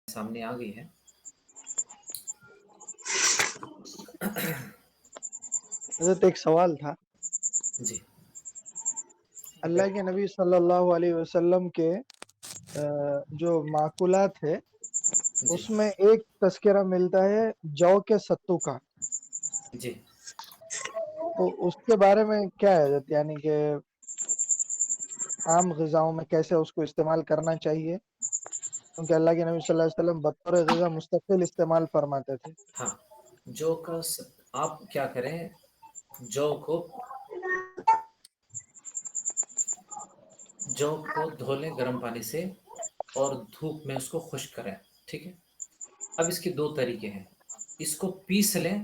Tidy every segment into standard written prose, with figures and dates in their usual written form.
سامنے آ گئی ہے۔ حضرت ایک سوال تھا، جی اللہ کے نبی صلی اللہ علیہ وسلم کے جو معقولات ہے جی اس میں ایک تذکرہ ملتا ہے جو کے ستو کا، جی تو اس کے بارے میں کیا ہے حضرت؟ یعنی کہ عام غذاؤں میں کیسے اس کو استعمال کرنا چاہیے، کیونکہ اللہ کے نبی صلی اللہ علیہ وسلم بطور غذا مستقل استعمال فرماتے تھے۔ ہاں، جو کا آپ کیا کریں، جو کو دھو لیں گرم پانی سے اور دھوپ میں اس کو خشک کریں، ٹھیک ہے۔ اب اس کے دو طریقے ہیں، اس کو پیس لیں،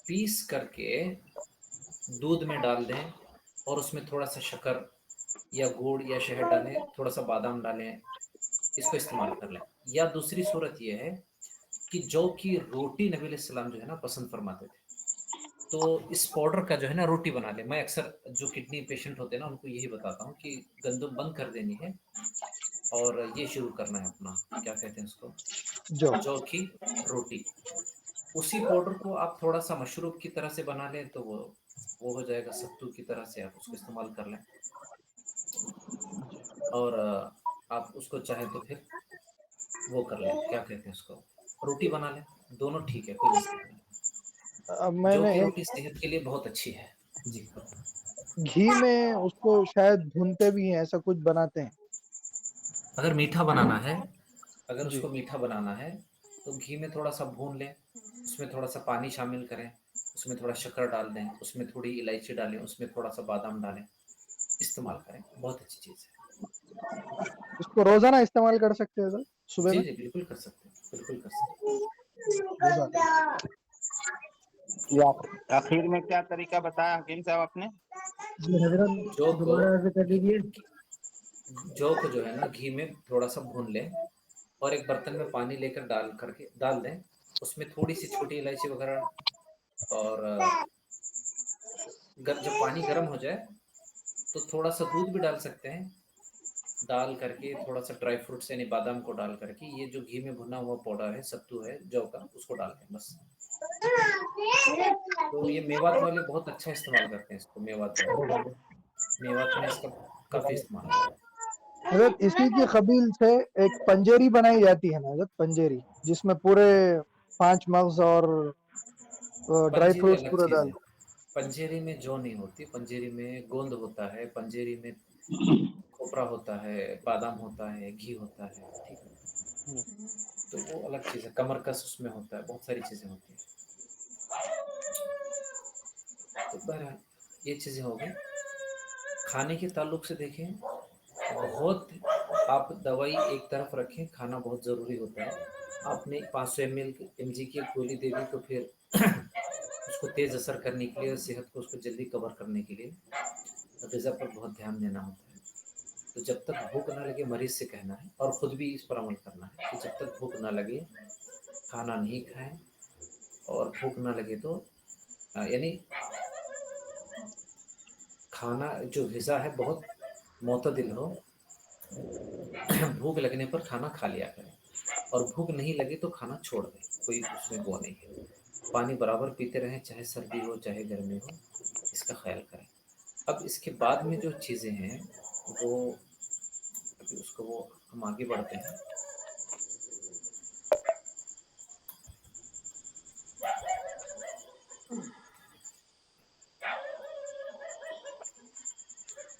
پیس کر کے دودھ میں ڈال دیں اور اس میں تھوڑا سا شکر یا گڑ یا شہد ڈالیں، تھوڑا سا بادام ڈالیں، اس کو استعمال کر لیں۔ یا دوسری صورت یہ ہے کہ جو کی روٹی نبی علیہ السلام جو ہے نا پسند فرماتے تھے، تو اس پاؤڈر کا جو ہے نا روٹی بنا لیں۔ میں اکثر جو کڈنی پیشنٹ ہوتے ہیں نا ان کو یہی بتاتا ہوں کہ گندم بند کر دینی ہے اور یہ شروع کرنا ہے اپنا، کیا کہتے ہیں اس کو، جو کی روٹی۔ اسی پاؤڈر کو آپ تھوڑا سا مشروب کی طرح سے بنا لیں تو وہ ہو جائے گا، ستو کی طرح سے آپ اس کو استعمال کر لیں۔ اور آپ اس کو چاہیں تو پھر وہ کر لیں، کیا کہتے ہیں اس کو، روٹی بنا لیں، دونوں ٹھیک ہے، کوئی مسئلہ نہیں۔ اب میں جو نے کہ ایک روٹی صحت کے لیے بہت اچھی ہے۔ جی گھی میں اس کو شاید بھونتے بھی ہیں، ایسا کچھ بناتے ہیں۔ اگر میٹھا بنانا ہے، اگر اس جی کو میٹھا بنانا ہے تو گھی میں تھوڑا سا بھون لیں، اس میں تھوڑا سا پانی شامل کریں، اس میں تھوڑا شکر ڈال دیں، اس میں تھوڑی الائچی ڈالیں، اس میں تھوڑا سا بادام ڈالیں، استعمال کریں، بہت اچھی چیز ہے۔ اس کو روزانہ استعمال کر سکتے ہیں سر، صبح جی میں؟ جی بالکل کر سکتے ہیں، بالکل کر سکتے ہیں۔ یا آخر میں کیا طریقہ بتایا حکیم صاحب آپ نے؟ جی حضرت جو کو دوبارہ عرض کر دیجیے۔ جو کو جو ہے نا گھی میں تھوڑا سا بھون لیں اور ایک برتن میں پانی لے کر ڈال دیں، اس میں تھوڑی سی چھوٹی الائچی وغیرہ، اور جب پانی گرم ہو جائے تو تھوڑا سا دودھ بھی ڈال سکتے ہیں، ڈال کر کے تھوڑا سا ڈرائی فروٹس یعنی بادام کو ڈال کر کے یہ جو گھی میں بھنا ہوا پاؤڈر ہے، ستو ہے جو کا، اس کو ڈال دیں بس۔ تو یہ میوات والے بہت اچھا استعمال کرتے ہیں اس کو، میوات والے، میوات میں اس کا کافی استعمال ہوتا ہے۔ حضرت اسی کی قبیل سے ایک پنجیری بنائی جاتی ہے نا حضرت، پنجیری، جس میں پورے 5 مغز اور ڈرائی پنجیری فروٹس الگ پورے چیز ڈال۔ ہے، پنجیری میں جو نہیں ہوتی، پنجیری میں گوند ہوتا ہے، پنجیری میں کھوپرا ہوتا ہے، بادام ہوتا ہے، گھی ہوتا ہے، ٹھیک ہے، تو وہ الگ چیز ہے، کمر کس اس میں ہوتا ہے، بہت ساری چیزیں ہوتی ہیں۔ تو بہرحال یہ چیزیں ہوگی۔ کھانے کے تعلق سے دیکھیں، بہت، آپ دوائی ایک طرف رکھیں، کھانا بہت ضروری ہوتا ہے۔ آپ نے 500 ایم جی کی گولی دے دی تو پھر اس کو تیز اثر کرنے کے لیے اور صحت کو اس کو جلدی کور کرنے کے لیے غذا پر بہت دھیان دینا ہوتا ہے۔ تو جب تک بھوک نہ لگے، مریض سے کہنا ہے اور خود بھی اس پر عمل کرنا ہے کہ جب تک بھوک نہ لگے کھانا نہیں کھائیں، اور بھوک نہ لگے تو یعنی کھانا جو غذا ہے بہت معتدل ہو، بھوک لگنے پر کھانا کھا لیا کریں، اور بھوک نہیں لگی تو کھانا چھوڑ دیں، کوئی اس میں وہ نہیں ہے۔ پانی برابر پیتے رہیں، چاہے سردی ہو چاہے گرمی ہو، اس کا خیال کریں۔ اب اس کے بعد میں جو چیزیں ہیں وہ ابھی اس کو وہ ہم آگے بڑھتے ہیں۔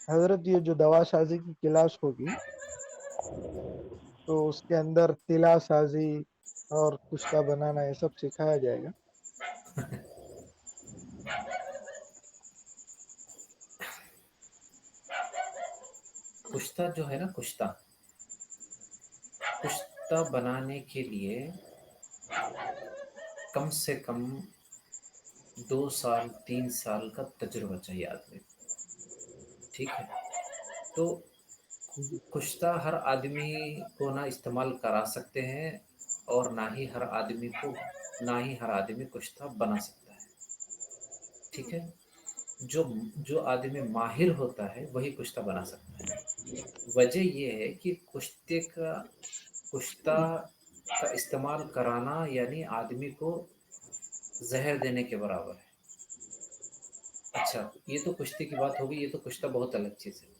حضرت یہ جو دوا سازی کی کلاس ہوگی تو اس کے اندر تلا سازی اور کشتا بنانا یہ سب سکھایا جائے گا؟ کشتہ جو ہے نا، کشتہ بنانے کے لیے کم سے کم 2 سال 3 سال کا تجربہ چاہیے آدمی، ٹھیک ہے۔ تو جی کشتہ ہر آدمی کو نہ استعمال کرا سکتے ہیں، اور نہ ہی ہر آدمی کشتہ بنا سکتا ہے، ٹھیک ہے۔ جو آدمی ماہر ہوتا ہے وہی کشتہ بنا سکتا ہے۔ وجہ یہ ہے کہ کشتے کا کشتہ کا استعمال کرانا یعنی آدمی کو زہر دینے کے برابر ہے. اچھا یہ تو کشتے کی بات ہوگی, یہ تو کشتہ بہت الگ چیز ہے.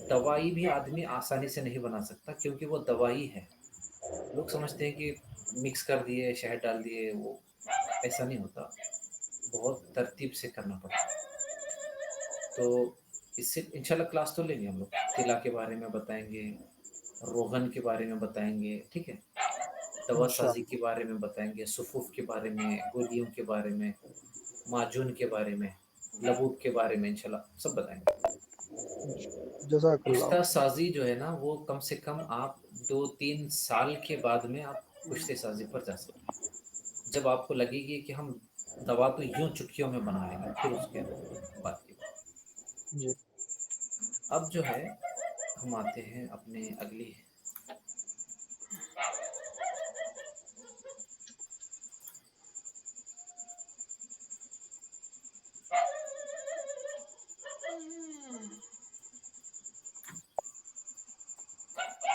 دوائی بھی آدمی آسانی سے نہیں بنا سکتا کیونکہ وہ دوائی ہے. لوگ سمجھتے ہیں کہ مکس کر دیے, شہد ڈال دیے, وہ ایسا نہیں ہوتا, بہت ترتیب سے کرنا پڑتا ہے. تو اس سے انشاءاللہ کلاس تو لیں گے ہم لوگ, طلا کے بارے میں بتائیں گے, روغن کے بارے میں بتائیں گے, ٹھیک ہے, دوا سازی انشاءاللہ کے بارے میں بتائیں گے, صفوف کے بارے میں, گولیوں کے بارے میں, معجون کے بارے میں, لبوب کے بارے میں, انشاءاللہ سب بتائیں گے. جزاک اللہ. کشتہ سازی جو ہے نا وہ کم سے کم آپ 2-3 سال کے بعد میں آپ کشتے سازی پر جا سکتے ہیں, جب آپ کو لگے گی کہ ہم دوا تو یوں چٹکیوں میں بنا لیں گے, پھر اس کے بات کی بات. جی اب جو ہے ہم آتے ہیں اپنے اگلی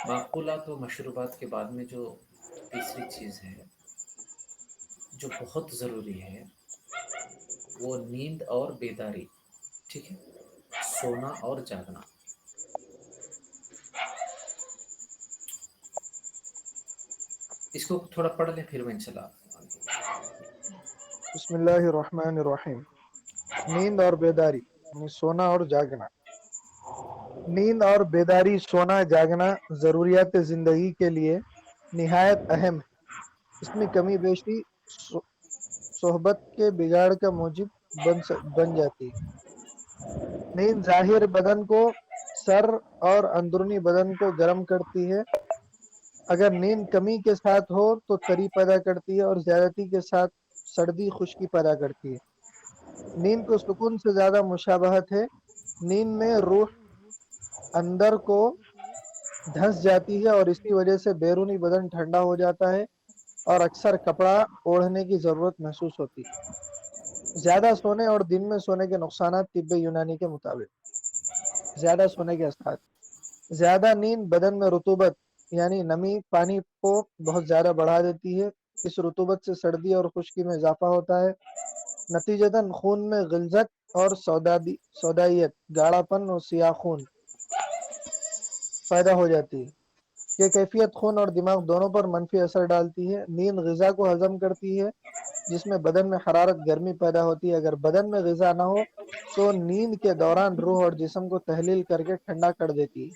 معقولات و مشروبات کے بعد میں جو تیسری چیز ہے جو بہت ضروری ہے وہ نیند اور بیداری, ٹھیک ہے, سونا اور جاگنا. اس کو تھوڑا پڑھ لیں پھر میں انشاءاللہ. بسم اللہ الرحمن الرحیم. نیند اور بیداری یعنی سونا اور جاگنا. نیند اور بیداری, سونا جاگنا ضروریات زندگی کے لیے نہایت اہم ہے. اس میں کمی بیشی صحبت کے بگاڑ کا موجب بن جاتی ہے. نیند ظاہر بدن کو, سر اور اندرونی بدن کو گرم کرتی ہے. اگر نیند کمی کے ساتھ ہو تو تری پیدا کرتی ہے, اور زیادتی کے ساتھ سردی خشکی پیدا کرتی ہے. نیند کو سکون سے زیادہ مشابہت ہے. نیند میں روح اندر کو دھس جاتی ہے اور اسی وجہ سے بیرونی بدن ٹھنڈا ہو جاتا ہے اور اکثر کپڑا اوڑھنے کی ضرورت محسوس ہوتی ہے. زیادہ سونے اور دن میں سونے کے نقصانات طب یونانی کے مطابق. زیادہ سونے کے اثرات. زیادہ نیند بدن میں رطوبت یعنی نمی پانی کو بہت زیادہ بڑھا دیتی ہے. اس رطوبت سے سردی اور خشکی میں اضافہ ہوتا ہے. نتیجتاً خون میں غلظت اور سودائیت, گاڑھا پن اور سیاہ خون پیدا ہو جاتی ہے. یہ کیفیت خون اور دماغ دونوں پر منفی اثر ڈالتی ہے. نیند غذا کو ہضم کرتی ہے جس میں بدن میں حرارت گرمی پیدا ہوتی ہے. اگر بدن میں غذا نہ ہو تو نیند کے دوران روح اور جسم کو تحلیل کر کے ٹھنڈا کر دیتی ہے.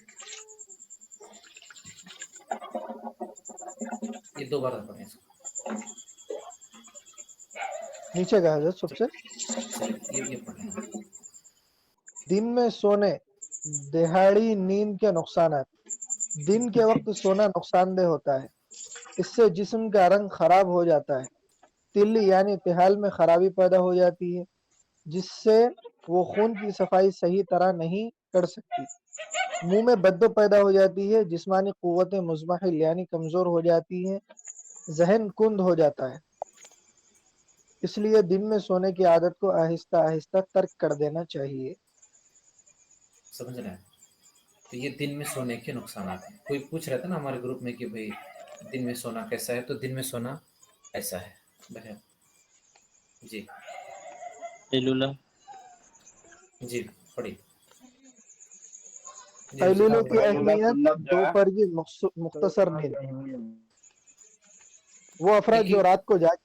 یہ دوبارہ پڑھیں اس کو. نیچے کا حضرت سب سے. چلیے یہ پڑھیں. دن میں سونے, دہاڑی نیند کے نقصانات. دن کے وقت سونا نقصان دہ ہوتا ہے. اس سے جسم کا رنگ خراب ہو جاتا ہے. تل یعنی تحال میں خرابی پیدا ہو جاتی ہے جس سے وہ خون کی صفائی صحیح طرح نہیں کر سکتی. منہ میں بدبو پیدا ہو جاتی ہے. جسمانی قوت مزمحل یعنی کمزور ہو جاتی ہے. ذہن کند ہو جاتا ہے. اس لیے دن میں سونے کی عادت کو آہستہ آہستہ ترک کر دینا چاہیے. سمجھ رہے ہیں. تو یہ دن میں سونے کے نقصانات ہیں. کوئی پوچھ رہا تھا نا ہمارے گروپ میں کہ بھئی دن میں سونا کیسا ہے, تو دن میں سونا ایسا ہے. بہن جی جی پڑھیے. جی قیلولے کی قیلولہ اہمیت, سنت جو ہے دوپہر کی مختصر نیند. وہ افراد ایک جو رات کو جاگ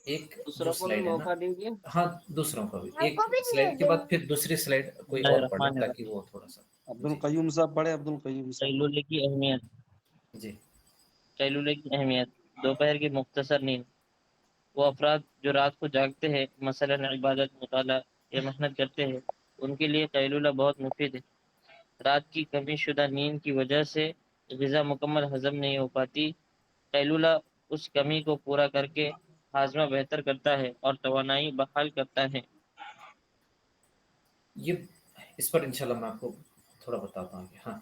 ایک جو دوسروں کو بھی سلائیڈ ہے نا, موقع دیجیے. ہاں دوسروں کو بھی. ایک سلائیڈ کے بعد پھر دوسری سلائیڈ کوئی اور پڑھ لیں تاکہ وہ تھوڑا سا. عبد القیوم صاحب پڑھے. عبد القیوم صاحب. قیلولے کی اہمیت. جی قیلولے کی اہمیت, دوپہر کی مختصر نیند. وہ افراد جو رات کو جاگتے ہیں, مثلا عبادت, مطالعہ یا محنت کرتے ہیں, ان کے لیے قیلولہ بہت مفید ہے. رات کی کمی شدہ نیند کی وجہ سے غذا مکمل ہضم نہیں ہو پاتی. قیلولہ اس کمی کو پورا کر کے ہاضمہ بہتر کرتا ہے اور توانائی بحال کرتا ہے. یہ اس پر انشاءاللہ میں آپ کو تھوڑا بتاتا ہوں. ہاں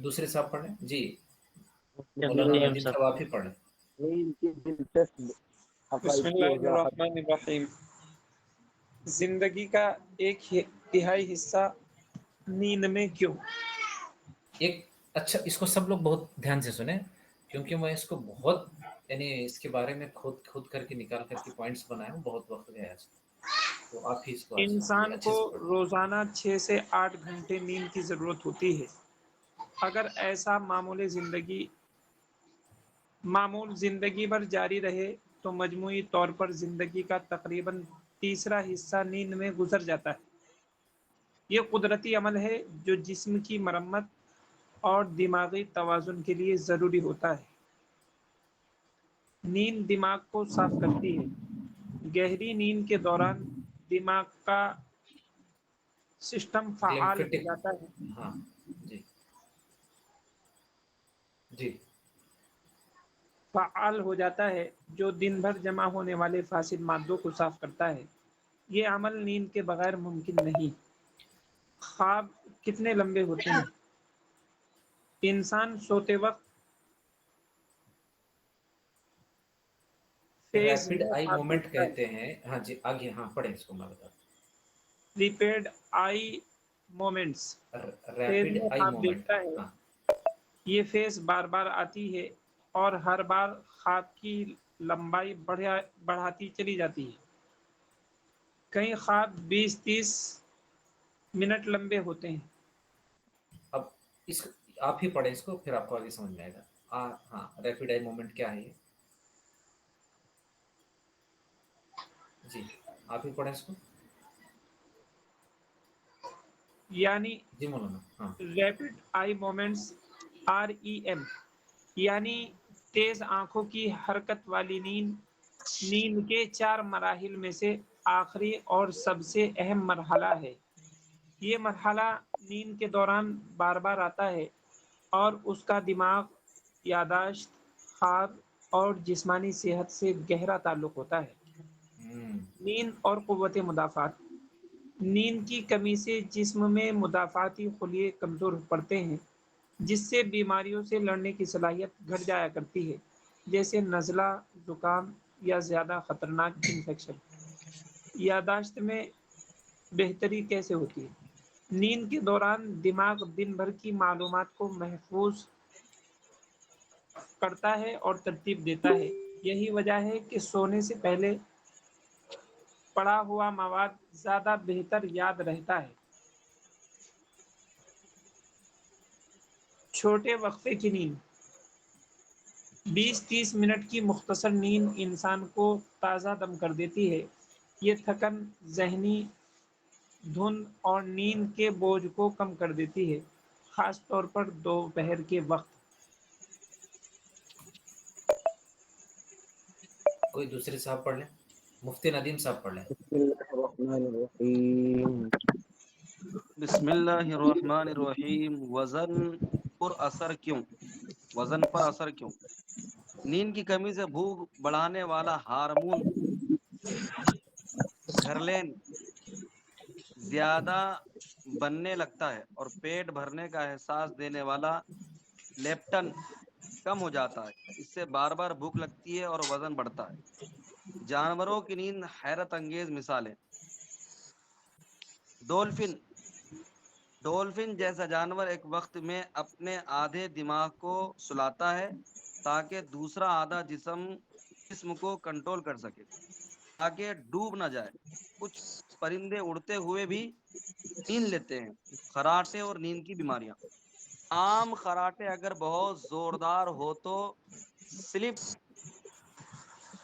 دوسرے صاحب پڑھیں. جی مولانا ندیم ندیم صاحب. صاحب آپ ہی پڑھیں. بسم اللہ الرحمن الرحیم. زندگی کا ایک تہائی حصہ نیند میں کیوں؟ ایک اچھا, اس کو سب لوگ بہت دھیان سے سنیں. क्योंकि मैं इसको बहुत यानी इसके बारे में खुद करके निकाल करके पॉइंट्स बनाया हूँ, बहुत वक्त गया आज, तो आप ही इसको आज इंसान अच्छे को से पढ़। रोजाना 6 से 8 घंटे नींद की जरूरत होती है। अगर ऐसा मामूल जिंदगी भर जारी रहे तो मजमूई तौर पर जिंदगी का तकरीबन तीसरा हिस्सा नींद में गुजर जाता है। ये कुदरती अमल है जो जिस्म की मरम्मत और दिमागी तवाजुन के लिए ज़रूरी होता है। नींद दिमाग को साफ करती है। गहरी नींद के दौरान दिमाग का सिस्टम फ़आल हो लिम्फेटिक, जाता है। हाँ जी जी, फ़आल हो जाता है जो दिन भर जमा होने वाले फासिद मादों को साफ करता है। ये अमल नींद के बगैर मुमकिन नहीं। ख्वाब कितने लंबे होते हैं? इंसान सोते वक्त फेज रैपिड में आई ख्वाब मोमेंट देखता है। कहते हैं। हाँ जी, आगे हाँ पढ़े इसको, मैं बता रिपेड आई मोमेंट्स फेज रैपिड में आई ख्वाब मोमेंट, देखता है। हाँ ये फेज बार बार आती है और हर बार ख्वाब की लंबाई बढ़ाती चली जाती है। कई ख्वाब 20-30 मिनट लंबे होते हैं। अब इस आप ही पढ़े इसको, फिर आपको आगे समझ में आएगा। हाँ, रैपिड आई मोमेंट क्या है ये, जी आप ही पढ़े इसको, यानी जी मौलाना। हाँ रैपिड आई मोमेंट्स REM यानी तेज आंखों की हरकत वाली नींद नींद के 4 मराहिल में से आखिरी और सबसे अहम मरहला है। ये मरहला नींद के दौरान बार बार आता है और उसका दिमाग, यादाश्त, ख्वाब और जिस्मानी सेहत से गहरा ताल्लुक होता है। नींद और क़ुव्वत मुदाफ़ात। नींद की कमी से जिस्म में मुदाफ़ाती खुलिये कमज़ोर पड़ते हैं, जिससे बीमारियों से लड़ने की सलाहियत घट जाया करती है, जैसे नज़ला, ज़ुकाम या ज़्यादा ख़तरनाक इन्फेक्शन। यादाश्त में बेहतरी कैसे होती है? नींद के दौरान दिमाग दिन भर की मालूमात को महफूज करता है और तरतीब देता है। यही वजह है कि सोने से पहले पढ़ा हुआ मवाद ज़्यादा बेहतर याद रहता है। छोटे वक्फे की नींद। 20-30 मिनट की मुख्तसर नींद इंसान को ताज़ा दम कर देती है। ये थकन, ज़हनी धुंध और नींद के बोझ को कम कर देती है, ख़ास तौर पर दोपहर के वक्त। कोई दूसरे साहब पढ़ लें, मुफ्ती नदीम साहब पढ़ लें। बिस्मिल्लाहिर्रहमानिर्रहीम। वजन पर असर क्यों? नींद की कमी से भूख बढ़ाने वाला हार्मोन घरलेन ज्यादा बनने लगता है और पेट भरने का एहसास देने वाला लेप्टन कम हो जाता है। इससे बार बार भूख लगती है और वजन बढ़ता है। जानवरों की नींद हैरत अंगेज मिसालें। डॉल्फिन जैसा जानवर एक वक्त में अपने आधे दिमाग को सुलाता है ताकि दूसरा आधा जिस्म को कंट्रोल कर सके, ताकि डूब ना जाए। कुछ परिंदे उड़ते हुए भी नींद लेते हैं। खराटे और नींद की बीमारियां। आम खराटे अगर बहुत जोरदार हो तो स्लिप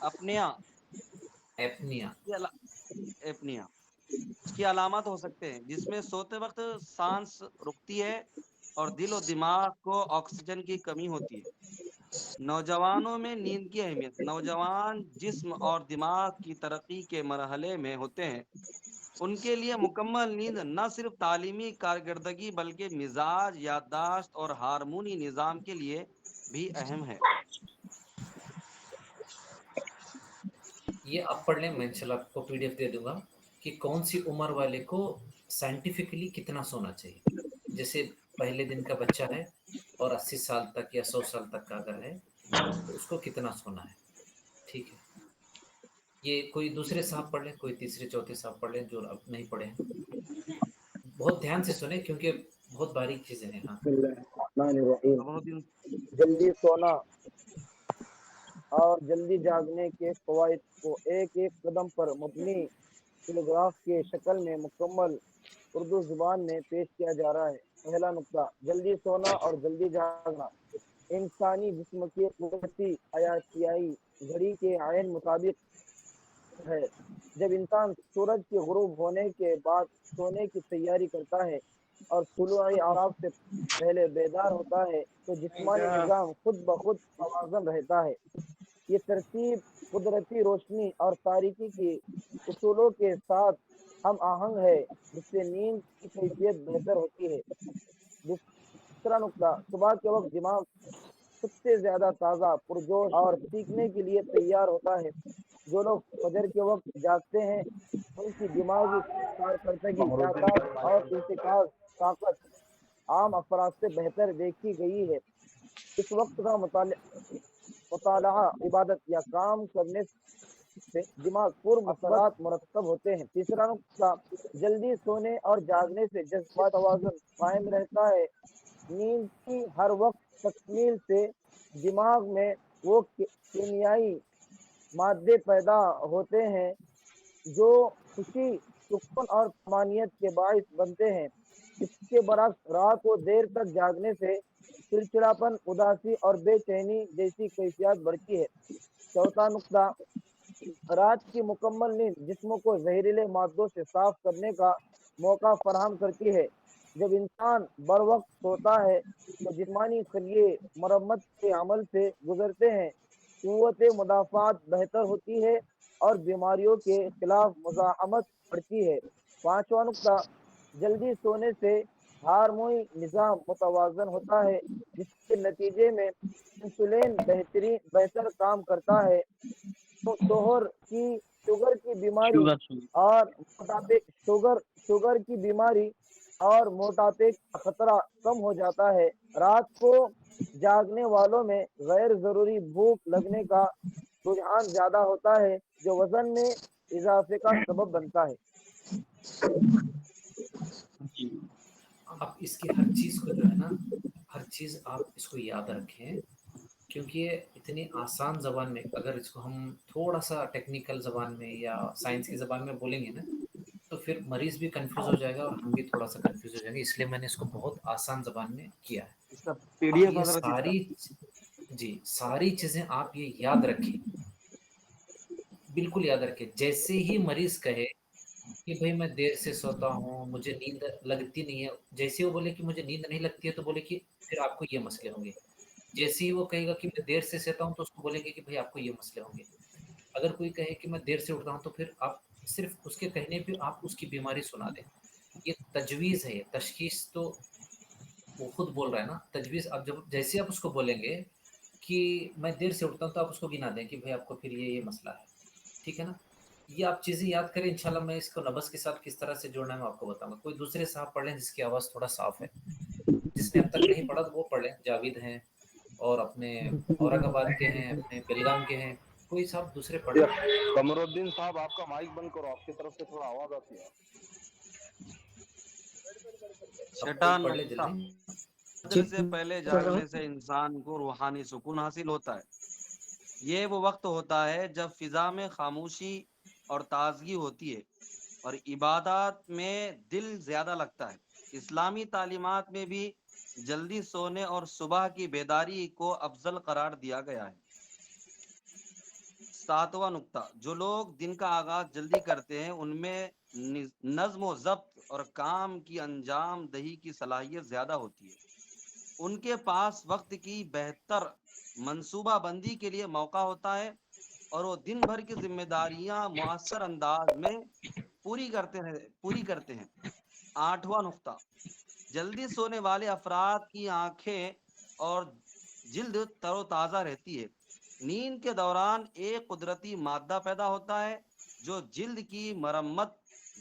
अपनिया एपनिया, एपनिया की अलामत हो सकते हैं, जिसमें सोते वक्त सांस रुकती है और दिल और दिमाग को ऑक्सीजन की कमी होती है। नौजवानों में नींद की अहमियत। नौजवान जिस्म और दिमाग की तरक्की के मरहले में होते हैं। उनके लिए मुकम्मल नींद न सिर्फ तालीमी कारकर्दगी बल्कि मिजाज, याददाश्त और हार्मोनी निज़ाम के लिए भी अहम है। ये आप पढ़ लें, मैं इंशाल्लाह आपको PDF दे दूंगा कि कौन सी उम्र वाले को साइंटिफिकली कितना सोना चाहिए। जैसे पहले दिन का बच्चा है और 80 साल तक या 100 साल तक का अगर है तो उसको कितना सोना है, ठीक है। ये कोई दूसरे साहब पढ़ लें, कोई तीसरे चौथे साहब पढ़ लें जो अब नहीं पढ़े हैं। बहुत ध्यान से सुने क्योंकि बहुत बारीक चीजें हैं। हाँ बिस्मिल्लाहिर्रहमानिर्रहीम। बहुत दिन जल्दी सोना اور جلدی جاگنے کے فوائد کو ایک ایک قدم پر مبنی ٹیلیگراف کے شکل میں مکمل اردو زبان میں پیش کیا جا رہا ہے۔ پہلا نقطہ، جلدی سونا اور جلدی جاگنا انسانی جسم کی قدرتی حیاتیائی گھڑی کے عین مطابق ہے۔ جب انسان سورج کے غروب ہونے کے بعد سونے کی تیاری کرتا ہے اور طلوعی آفتاب سے پہلے بیدار ہوتا ہے تو جسمانی نظام خود بخود توازن رہتا ہے۔ یہ ترتیب قدرتی روشنی اور تاریکی کی اصولوں کے ساتھ ہم آہنگ ہے، جس سے نیند کی کیفیت بہتر ہوتی ہے۔ دوسرا نقطہ، صبح کے وقت دماغ سب سے زیادہ تازہ، پرجوش اور سیکھنے کے لیے تیار ہوتا ہے۔ جو لوگ فجر کے وقت جاگتے ہیں ان کی دماغی کارکردگی، یادداشت اور ارتکاز طاقت عام افراد سے بہتر دیکھی گئی ہے۔ اس وقت کا مطالعہ، عبادت یا کام کرنے سے دماغ پر اثرات مرتب ہوتے ہیں۔ تیسرا نقطہ، جلدی سونے اور جاگنے سے جذبات توازن قائم رہتا ہے۔ نیند کی ہر وقت تکمیل سے دماغ میں وہ کیمیائی مادے پیدا ہوتے ہیں جو خوشی، سکون اور طمانینت کے باعث بنتے ہیں۔ اس کے برعکس رات کو دیر تک جاگنے سے چڑچڑاپن، اداسی اور بے چینی جیسی کیفیات بڑھتی ہے۔ چوتھا نقطہ، رات کی مکمل نیند جسم کو زہریلے مادوں سے صاف کرنے کا موقع فراہم کرتی ہے۔ جب انسان بر وقت سوتا ہے تو جسمانی خلیے مرمت کے عمل سے گزرتے ہیں، قوت مدافعت بہتر ہوتی ہے اور بیماریوں کے خلاف مزاحمت بڑھتی ہے۔ پانچواں نقطہ، جلدی سونے سے ہارمونی نظام متوازن ہوتا ہے، جس کے نتیجے میں انسولین بہتر کام کرتا ہے۔ شوگر کی بیماری اور شوگر کی بیماری اور موٹاپے کا خطرہ کم ہو جاتا ہے۔ رات کو جاگنے والوں میں غیر ضروری بھوک لگنے کا رجحان زیادہ ہوتا ہے، جو وزن میں اضافے کا سبب بنتا ہے۔ اب اس کی ہر چیز کو جو ہے نا، ہر چیز آپ اس کو یاد رکھیں، کیونکہ یہ اتنی آسان زبان میں اگر اس کو ہم تھوڑا سا ٹیکنیکل زبان میں یا سائنس کی زبان میں بولیں گے نا تو پھر مریض بھی کنفیوز ہو جائے گا اور ہم بھی تھوڑا سا کنفیوز ہو جائیں گے، اس لیے میں نے اس کو بہت آسان زبان میں کیا ہے۔ اس کا پی ڈی اب ایف یہ حضرت اس کا ساری چیزیں آپ یہ یاد رکھیں، بالکل یاد رکھیں۔ جیسے ہی مریض کہے کہ بھئی میں دیر سے سوتا ہوں، مجھے نیند لگتی نہیں ہے، جیسے وہ بولے کہ مجھے نیند نہیں لگتی ہے تو بولے کہ پھر آپ کو یہ مسئلے ہوں گے۔ جیسے ہی وہ کہے گا کہ میں دیر سے سوتا ہوں تو اس کو بولیں گے کہ بھئی آپ کو یہ مسئلے ہوں گے۔ اگر کوئی کہے کہ میں دیر سے اٹھتا ہوں تو پھر آپ صرف اس کے کہنے پہ آپ اس کی بیماری سنا دیں۔ یہ تجویز ہے، یہ تشخیص تو وہ خود بول رہا ہے نا، تجویز۔ اب جب جیسے آپ اس کو بولیں گے کہ میں دیر سے اٹھتا ہوں تو آپ اس کو گنا دیں کہ بھئی آپ کو پھر یہ مسئلہ ہے، ٹھیک ہے نا۔ یہ آپ چیزیں یاد کریں، انشاءاللہ میں اس کو نبض کے ساتھ کس طرح سے جوڑنا ہے میں آپ کو بتاؤں گا۔ کوئی دوسرے صاحب پڑھ لیں جس کی آواز تھوڑا صاف ہے، جس نے اب تک نہیں پڑھا تو وہ پڑھ لیں، جاوید ہیں اور اپنے اورنگ آباد کے ہیں، اپنے بیلگام کے ہیں، کوئی صاحب دوسرے پڑھ لیں۔ قمر الدین صاحب آپ کا مائک بند کرو، آپ کی طرف سے تھوڑا آواز آتی ہے۔ چھٹا پڑھ لے نقطہ، جلدی۔ فجر سے پہلے جاگنے سے انسان کو روحانی سکون حاصل ہوتا ہے۔ یہ وہ وقت ہوتا ہے جب فضا میں خاموشی اور تازگی ہوتی ہے اور عبادات میں دل زیادہ لگتا ہے۔ اسلامی تعلیمات میں بھی جلدی سونے اور صبح کی بیداری کو افضل قرار دیا گیا ہے۔ ساتواں نقطہ، جو لوگ دن کا آغاز جلدی کرتے ہیں ان میں نظم و ضبط اور کام کی انجام دہی کی صلاحیت زیادہ ہوتی ہے۔ ان کے پاس وقت کی بہتر منصوبہ بندی کے لیے موقع ہوتا ہے اور وہ دن بھر کی ذمہ داریاں مؤثر انداز میں پوری کرتے ہیں۔ آٹھواں نقطہ، جلدی سونے والے افراد کی آنکھیں اور جلد تر و تازہ رہتی ہے۔ نیند کے دوران ایک قدرتی مادہ پیدا ہوتا ہے جو جلد کی مرمت،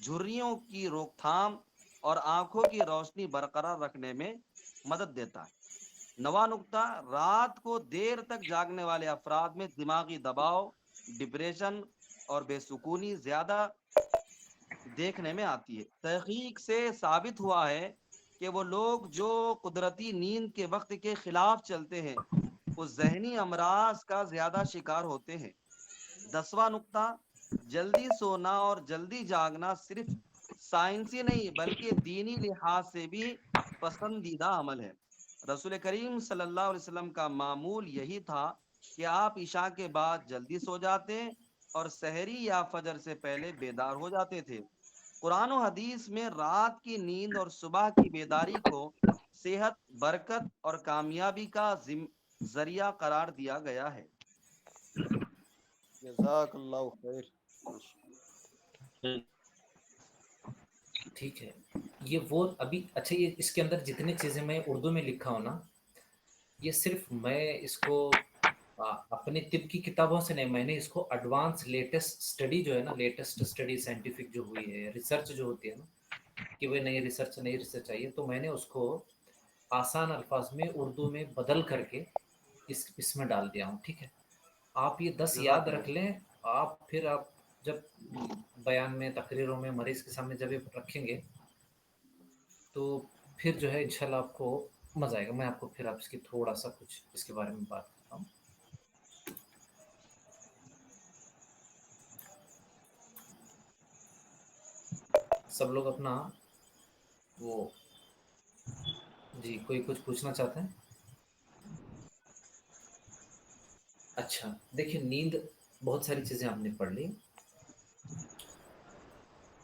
جھریوں کی روک تھام اور آنکھوں کی روشنی برقرار رکھنے میں مدد دیتا ہے۔ نواں نقطہ، رات کو دیر تک جاگنے والے افراد میں دماغی دباؤ، ڈپریشن اور بے سکونی زیادہ دیکھنے میں آتی ہے۔ تحقیق سے ثابت ہوا ہے کہ وہ لوگ جو قدرتی نیند کے وقت کے خلاف چلتے ہیں وہ ذہنی امراض کا زیادہ شکار ہوتے ہیں۔ 10واں نقطہ، جلدی سونا اور جلدی جاگنا صرف سائنسی نہیں بلکہ دینی لحاظ سے بھی پسندیدہ عمل ہے۔ رسول کریم صلی اللہ علیہ وسلم کا معمول یہی تھا کہ آپ عشاء کے بعد جلدی سو جاتے اور سحری یا فجر سے پہلے بیدار ہو جاتے تھے۔ قرآن و حدیث میں رات کی نیند اور صبح کی بیداری کو صحت، برکت اور کامیابی کا ذریعہ قرار دیا گیا ہے۔ جزاک اللہ خیر۔ ٹھیک ہے، یہ وہ ابھی اچھا، یہ اس کے اندر جتنی چیزیں میں اردو میں لکھا ہوں نا، یہ صرف میں اس کو اپنے طب کی کتابوں سے نہیں، میں نے اس کو ایڈوانس لیٹسٹ اسٹڈی جو ہے نا، لیٹسٹ اسٹڈی سائنٹیفک جو ہوئی ہے، ریسرچ جو ہوتی ہے نا، کہ وہ نئی ریسرچ چاہیے، تو میں نے اس کو آسان الفاظ میں اردو میں بدل کر کے اس میں ڈال دیا ہوں۔ ٹھیک ہے، آپ یہ 10 یاد جزاک رکھ اللہ۔ لیں، پھر آپ جب بیان میں، تقریروں میں، مریض کے سامنے جب یہ رکھیں گے تو پھر جو ہے انشاءاللہ آپ کو مزہ آئے گا۔ میں آپ کو پھر اس کی تھوڑا سا کچھ اس کے بارے میں بات کرتا ہوں۔ سب لوگ اپنا وہ، جی کوئی کچھ پوچھنا چاہتے ہیں؟ اچھا دیکھیں، نیند بہت ساری چیزیں آپ نے پڑھ لی۔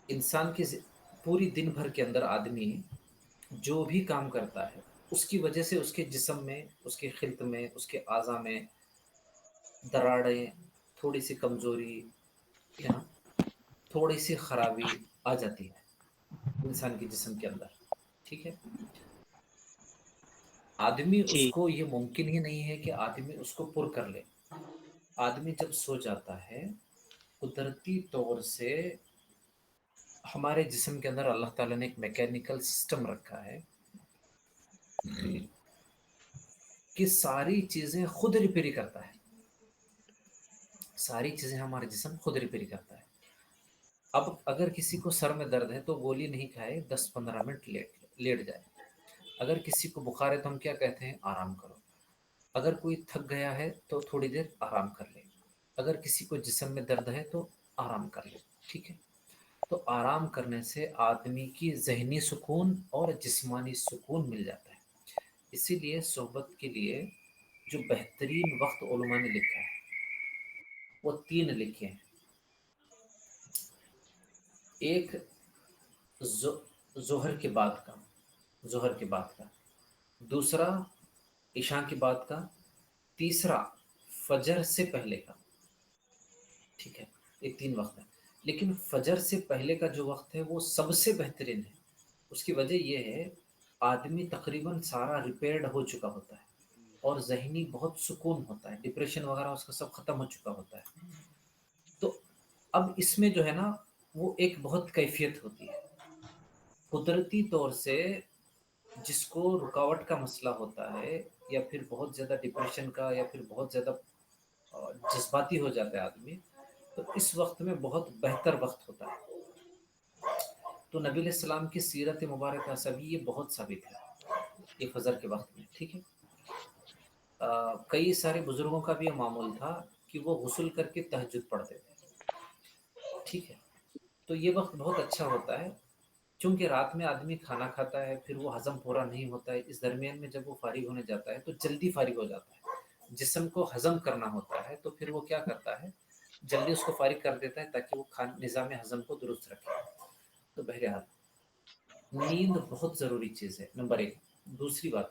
انسان کی پوری دن بھر کے اندر آدمی جو بھی کام کرتا ہے اس کی وجہ سے اس کے جسم میں، اس کے خلق میں، اس کے اعضاء میں دراڑیں، تھوڑی سی کمزوری یا تھوڑی سی خرابی آ جاتی ہے انسان کے جسم کے اندر۔ ٹھیک ہے، آدمی اس جی کو، یہ ممکن ہی نہیں ہے کہ آدمی اس کو پر کر لے۔ آدمی جب سو جاتا ہے، قدرتی طور سے ہمارے جسم کے اندر اللہ تعالیٰ نے ایک میکینیکل سسٹم رکھا ہے کہ ساری چیزیں خود ریپیری کرتا ہے، ساری چیزیں ہمارے جسم خود ریپیری کرتا ہے۔ اب اگر کسی کو سر میں درد ہے تو گولی نہیں کھائے، 10-15 منٹ لیٹ جائے۔ اگر کسی کو بخار ہے تو ہم کیا کہتے ہیں؟ آرام کرو۔ اگر کوئی تھک گیا ہے تو تھوڑی دیر آرام کر لے۔ اگر کسی کو جسم میں درد ہے تو آرام کر لے۔ ٹھیک ہے، تو آرام کرنے سے آدمی کی ذہنی سکون اور جسمانی سکون مل جاتا ہے۔ اسی لیے صحبت کے لیے جو بہترین وقت علماء نے لکھا ہے وہ 3 لکھے ہیں۔ ایک ظہر کے بعد کا، دوسرا عشاء کے بعد کا، تیسرا فجر سے پہلے کا۔ ٹھیک ہے، یہ 3 وقت ہیں، لیکن فجر سے پہلے کا جو وقت ہے وہ سب سے بہترین ہے۔ اس کی وجہ یہ ہے، آدمی تقریباً سارا ریپیئرڈ ہو چکا ہوتا ہے اور ذہنی بہت سکون ہوتا ہے، ڈپریشن وغیرہ اس کا سب ختم ہو چکا ہوتا ہے۔ تو اب اس میں جو ہے نا، وہ ایک بہت کیفیت ہوتی ہے۔ قدرتی طور سے جس کو رکاوٹ کا مسئلہ ہوتا ہے، یا پھر بہت زیادہ ڈپریشن کا، یا پھر بہت زیادہ جذباتی ہو جاتا ہے آدمی، تو اس وقت میں بہت بہتر وقت ہوتا ہے۔ تو نبی علیہ السلام کی سیرت مبارکہ سے بھی یہ بہت ثابت ہے، یہ فجر کے وقت میں۔ ٹھیک ہے، کئی سارے بزرگوں کا بھی یہ معمول تھا کہ وہ غسل کر کے تہجد پڑھتے تھے۔ ٹھیک ہے، تو یہ وقت بہت اچھا ہوتا ہے، چونکہ رات میں آدمی کھانا کھاتا ہے، پھر وہ ہضم پورا نہیں ہوتا ہے، اس درمیان میں جب وہ فارغ ہونے جاتا ہے تو جلدی فارغ ہو جاتا ہے۔ جسم کو ہضم کرنا ہوتا ہے تو پھر وہ کیا کرتا ہے، جلدی اس کو فارغ کر دیتا ہے تاکہ وہ نظام ہضم کو درست رکھے۔ تو بہرحال نیند بہت ضروری چیز ہے، نمبر 1۔ دوسری بات،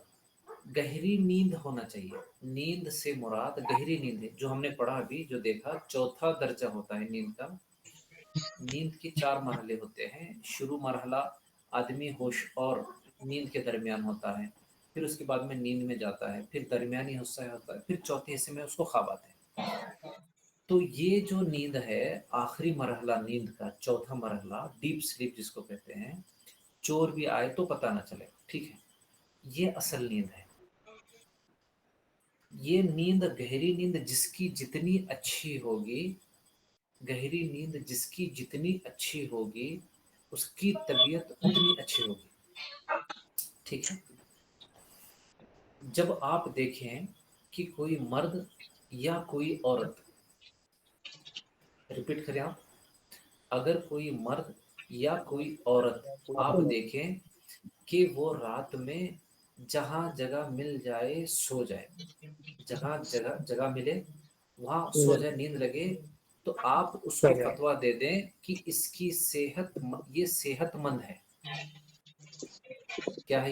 گہری نیند ہونا چاہیے۔ نیند سے مراد گہری نیند ہے، جو ہم نے پڑھا ابھی، جو دیکھا، 4تھا درجہ ہوتا ہے نیند کا۔ نیند کے 4 مرحلے ہوتے ہیں۔ شروع مرحلہ آدمی ہوش اور نیند کے درمیان ہوتا ہے، پھر اس کے بعد میں نیند میں جاتا ہے، پھر درمیانی حصہ ہوتا ہے، پھر چوتھے حصے میں اس کو خواب آتے ہیں۔ تو یہ جو نیند ہے، آخری مرحلہ نیند کا، 4تھا مرحلہ، ڈیپ سلیپ جس کو کہتے ہیں، چور بھی آئے تو پتہ نہ چلے۔ ٹھیک ہے، یہ اصل نیند ہے۔ یہ نیند، گہری نیند جس کی جتنی اچھی ہوگی، گہری نیند جس کی جتنی اچھی ہوگی، اس کی طبیعت اتنی اچھی ہوگی۔ ٹھیک ہے، جب آپ دیکھیں कि कोई मर्द या कोई औरत, रिपीट करें आप, अगर कोई मर्द या कोई औरत आप देखें कि वो रात में जहाँ जगह मिल जाए सो जाए, जहाँ जगह जगह मिले वहाँ सो जाए, नींद लगे, तो आप उसको फतवा दे दें कि इसकी ये सेहतमंद है। क्या है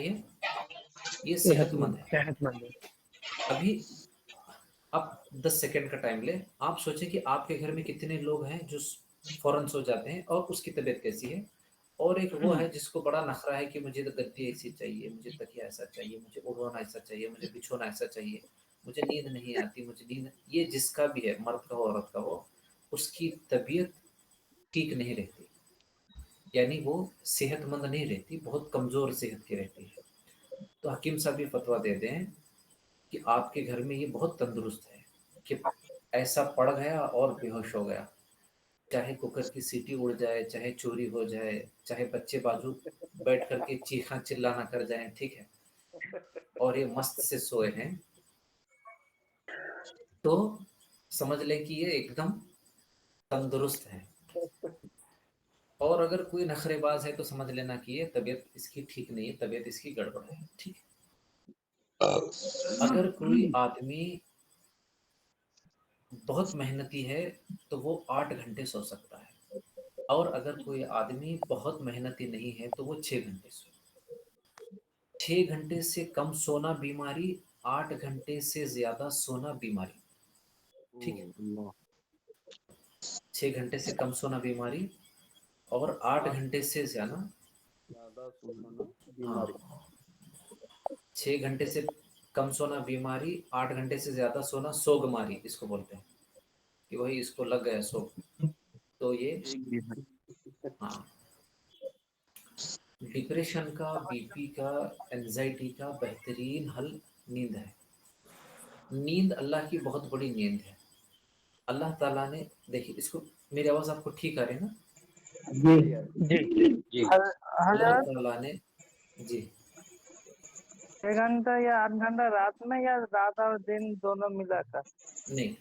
ये सेहतमंद है। अभी आप 10 सेकंड का टाइम ले, आप सोचें कि आपके घर में कितने लोग हैं जो फौरन सो जाते हैं और उसकी तबीयत कैसी है, और एक वो है जिसको बड़ा नखरा है कि मुझे तो गद्दी ऐसी चाहिए, मुझे तकिया ऐसा चाहिए, मुझे ओढ़ना ऐसा चाहिए, मुझे बिछोना ऐसा चाहिए, मुझे नींद नहीं आती, मुझे नींद, ये जिसका भी है, मर्द का हो औरत का हो, उसकी तबीयत ठीक नहीं रहती, यानी वो सेहतमंद नहीं रहती, बहुत कमज़ोर सेहत की रहती है। तो हकीम साहब ये फतवा दे दें कि आपके घर में ये बहुत तंदुरुस्त है कि ऐसा पड़ गया और बेहोश हो गया, चाहे कुकर की सीटी उड़ जाए, चाहे चोरी हो जाए, चाहे बच्चे बाजू बैठ करके चीखा चिल्लाना कर जाएं, ठीक है, और ये मस्त से सोए हैं, तो समझ लें कि ये एकदम तंदुरुस्त है। और अगर कोई नखरेबाज है तो समझ लेना कि ये तबीयत इसकी ठीक नहीं है, तबीयत इसकी गड़बड़ है, ठीक है। अगर कोई आदमी बहुत मेहनती है तो वो 8 घंटे सो सकता है, और अगर कोई आदमी बहुत मेहनती नहीं है तो वो 6 घंटे सो। 6 घंटे से कम सोना बीमारी, 8 घंटे से ज्यादा सोना बीमारी, ठीक है। 6 घंटे से कम सोना बीमारी और 8 घंटे से ज्यादा, हाँ, 6 घंटे से कम सोना बीमारी, 8 घंटे से ज्यादा सोना सोगमारी इसको बोलते हैं, कि वही इसको लग गया सोग, तो ये, हाँ, डिप्रेशन का, बीपी का, एंजाइटी का बेहतरीन हल नींद है। नींद अल्लाह की बहुत बड़ी नींद है। अल्लाह ताला ने, देखिए इसको, मेरी आवाज़ आपको ठीक आ रही है ना? जी अल्लाह हजरत ताला ने, जी, 6 घंटा या 8 घंटा रात में या रात और दिन दोनों मिलाकर? नहीं,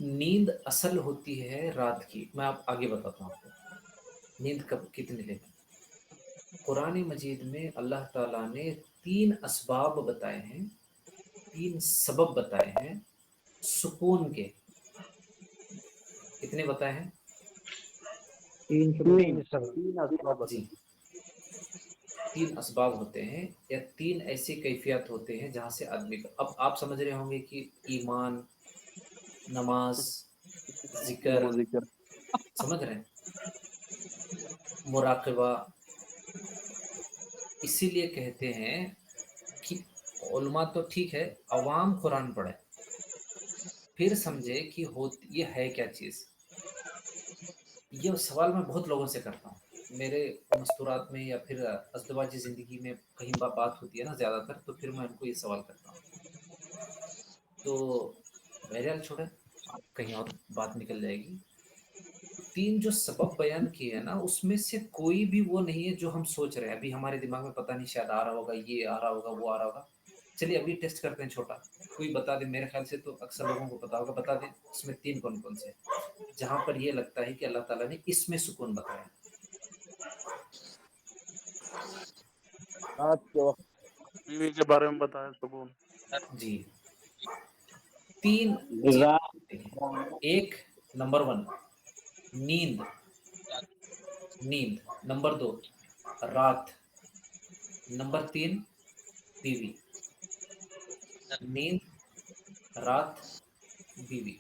नींद असल होती है रात की। मैं आप आगे बताता हूँ आपको नींद कब कितनी लेनी। कुरान मजीद में अल्लाह ताला ने 3 असबाब बताए हैं, 3 सबब बताए हैं सुकून के। कितने बताए हैं? 3 जी, 3 असबाब होते हैं, या 3 ऐसी कैफियत होते हैं जहाँ से आदमी का, अब आप समझ रहे होंगे कि ईमान, नमाज, जिक्र, समझ रहे हैं, मुराकबा। इसीलिए कहते हैं कि उलमा तो ठीक है, अवाम कुरान पढ़े, फिर समझे कि ये है क्या चीज़। ये सवाल मैं बहुत लोगों से करता हूँ, मेरे मस्तूरात में या फिर अज़दवाजी ज़िंदगी में कहीं बात होती है ना ज़्यादातर, तो फिर मैं उनको ये सवाल करता हूँ। तो बहरहाल छोड़े, कहीं और बात निकल जाएगी। 3 जो सबब बयान किए हैं ना, उसमें से कोई भी वो नहीं है जो हम सोच रहे हैं। अभी हमारे दिमाग में पता नहीं, शायद आ रहा होगा, ये आ रहा होगा, वो आ रहा होगा। चलिए अभी टेस्ट करते हैं, छोटा कोई बता दे, मेरे ख्याल से तो अक्सर लोगों को पता होगा, बता दें इसमें 3 कौन कौन से, जहां पर ये लगता है कि अल्लाह ताला ने इसमें सुकून बताया। रात के वक्त बीवी के बारे में बताया सुकून। जी, 3 चीज। एक, नंबर 1 नींद, नींद। नंबर 2 रात। नंबर 3 बीवी। नींद, रात, बीवी,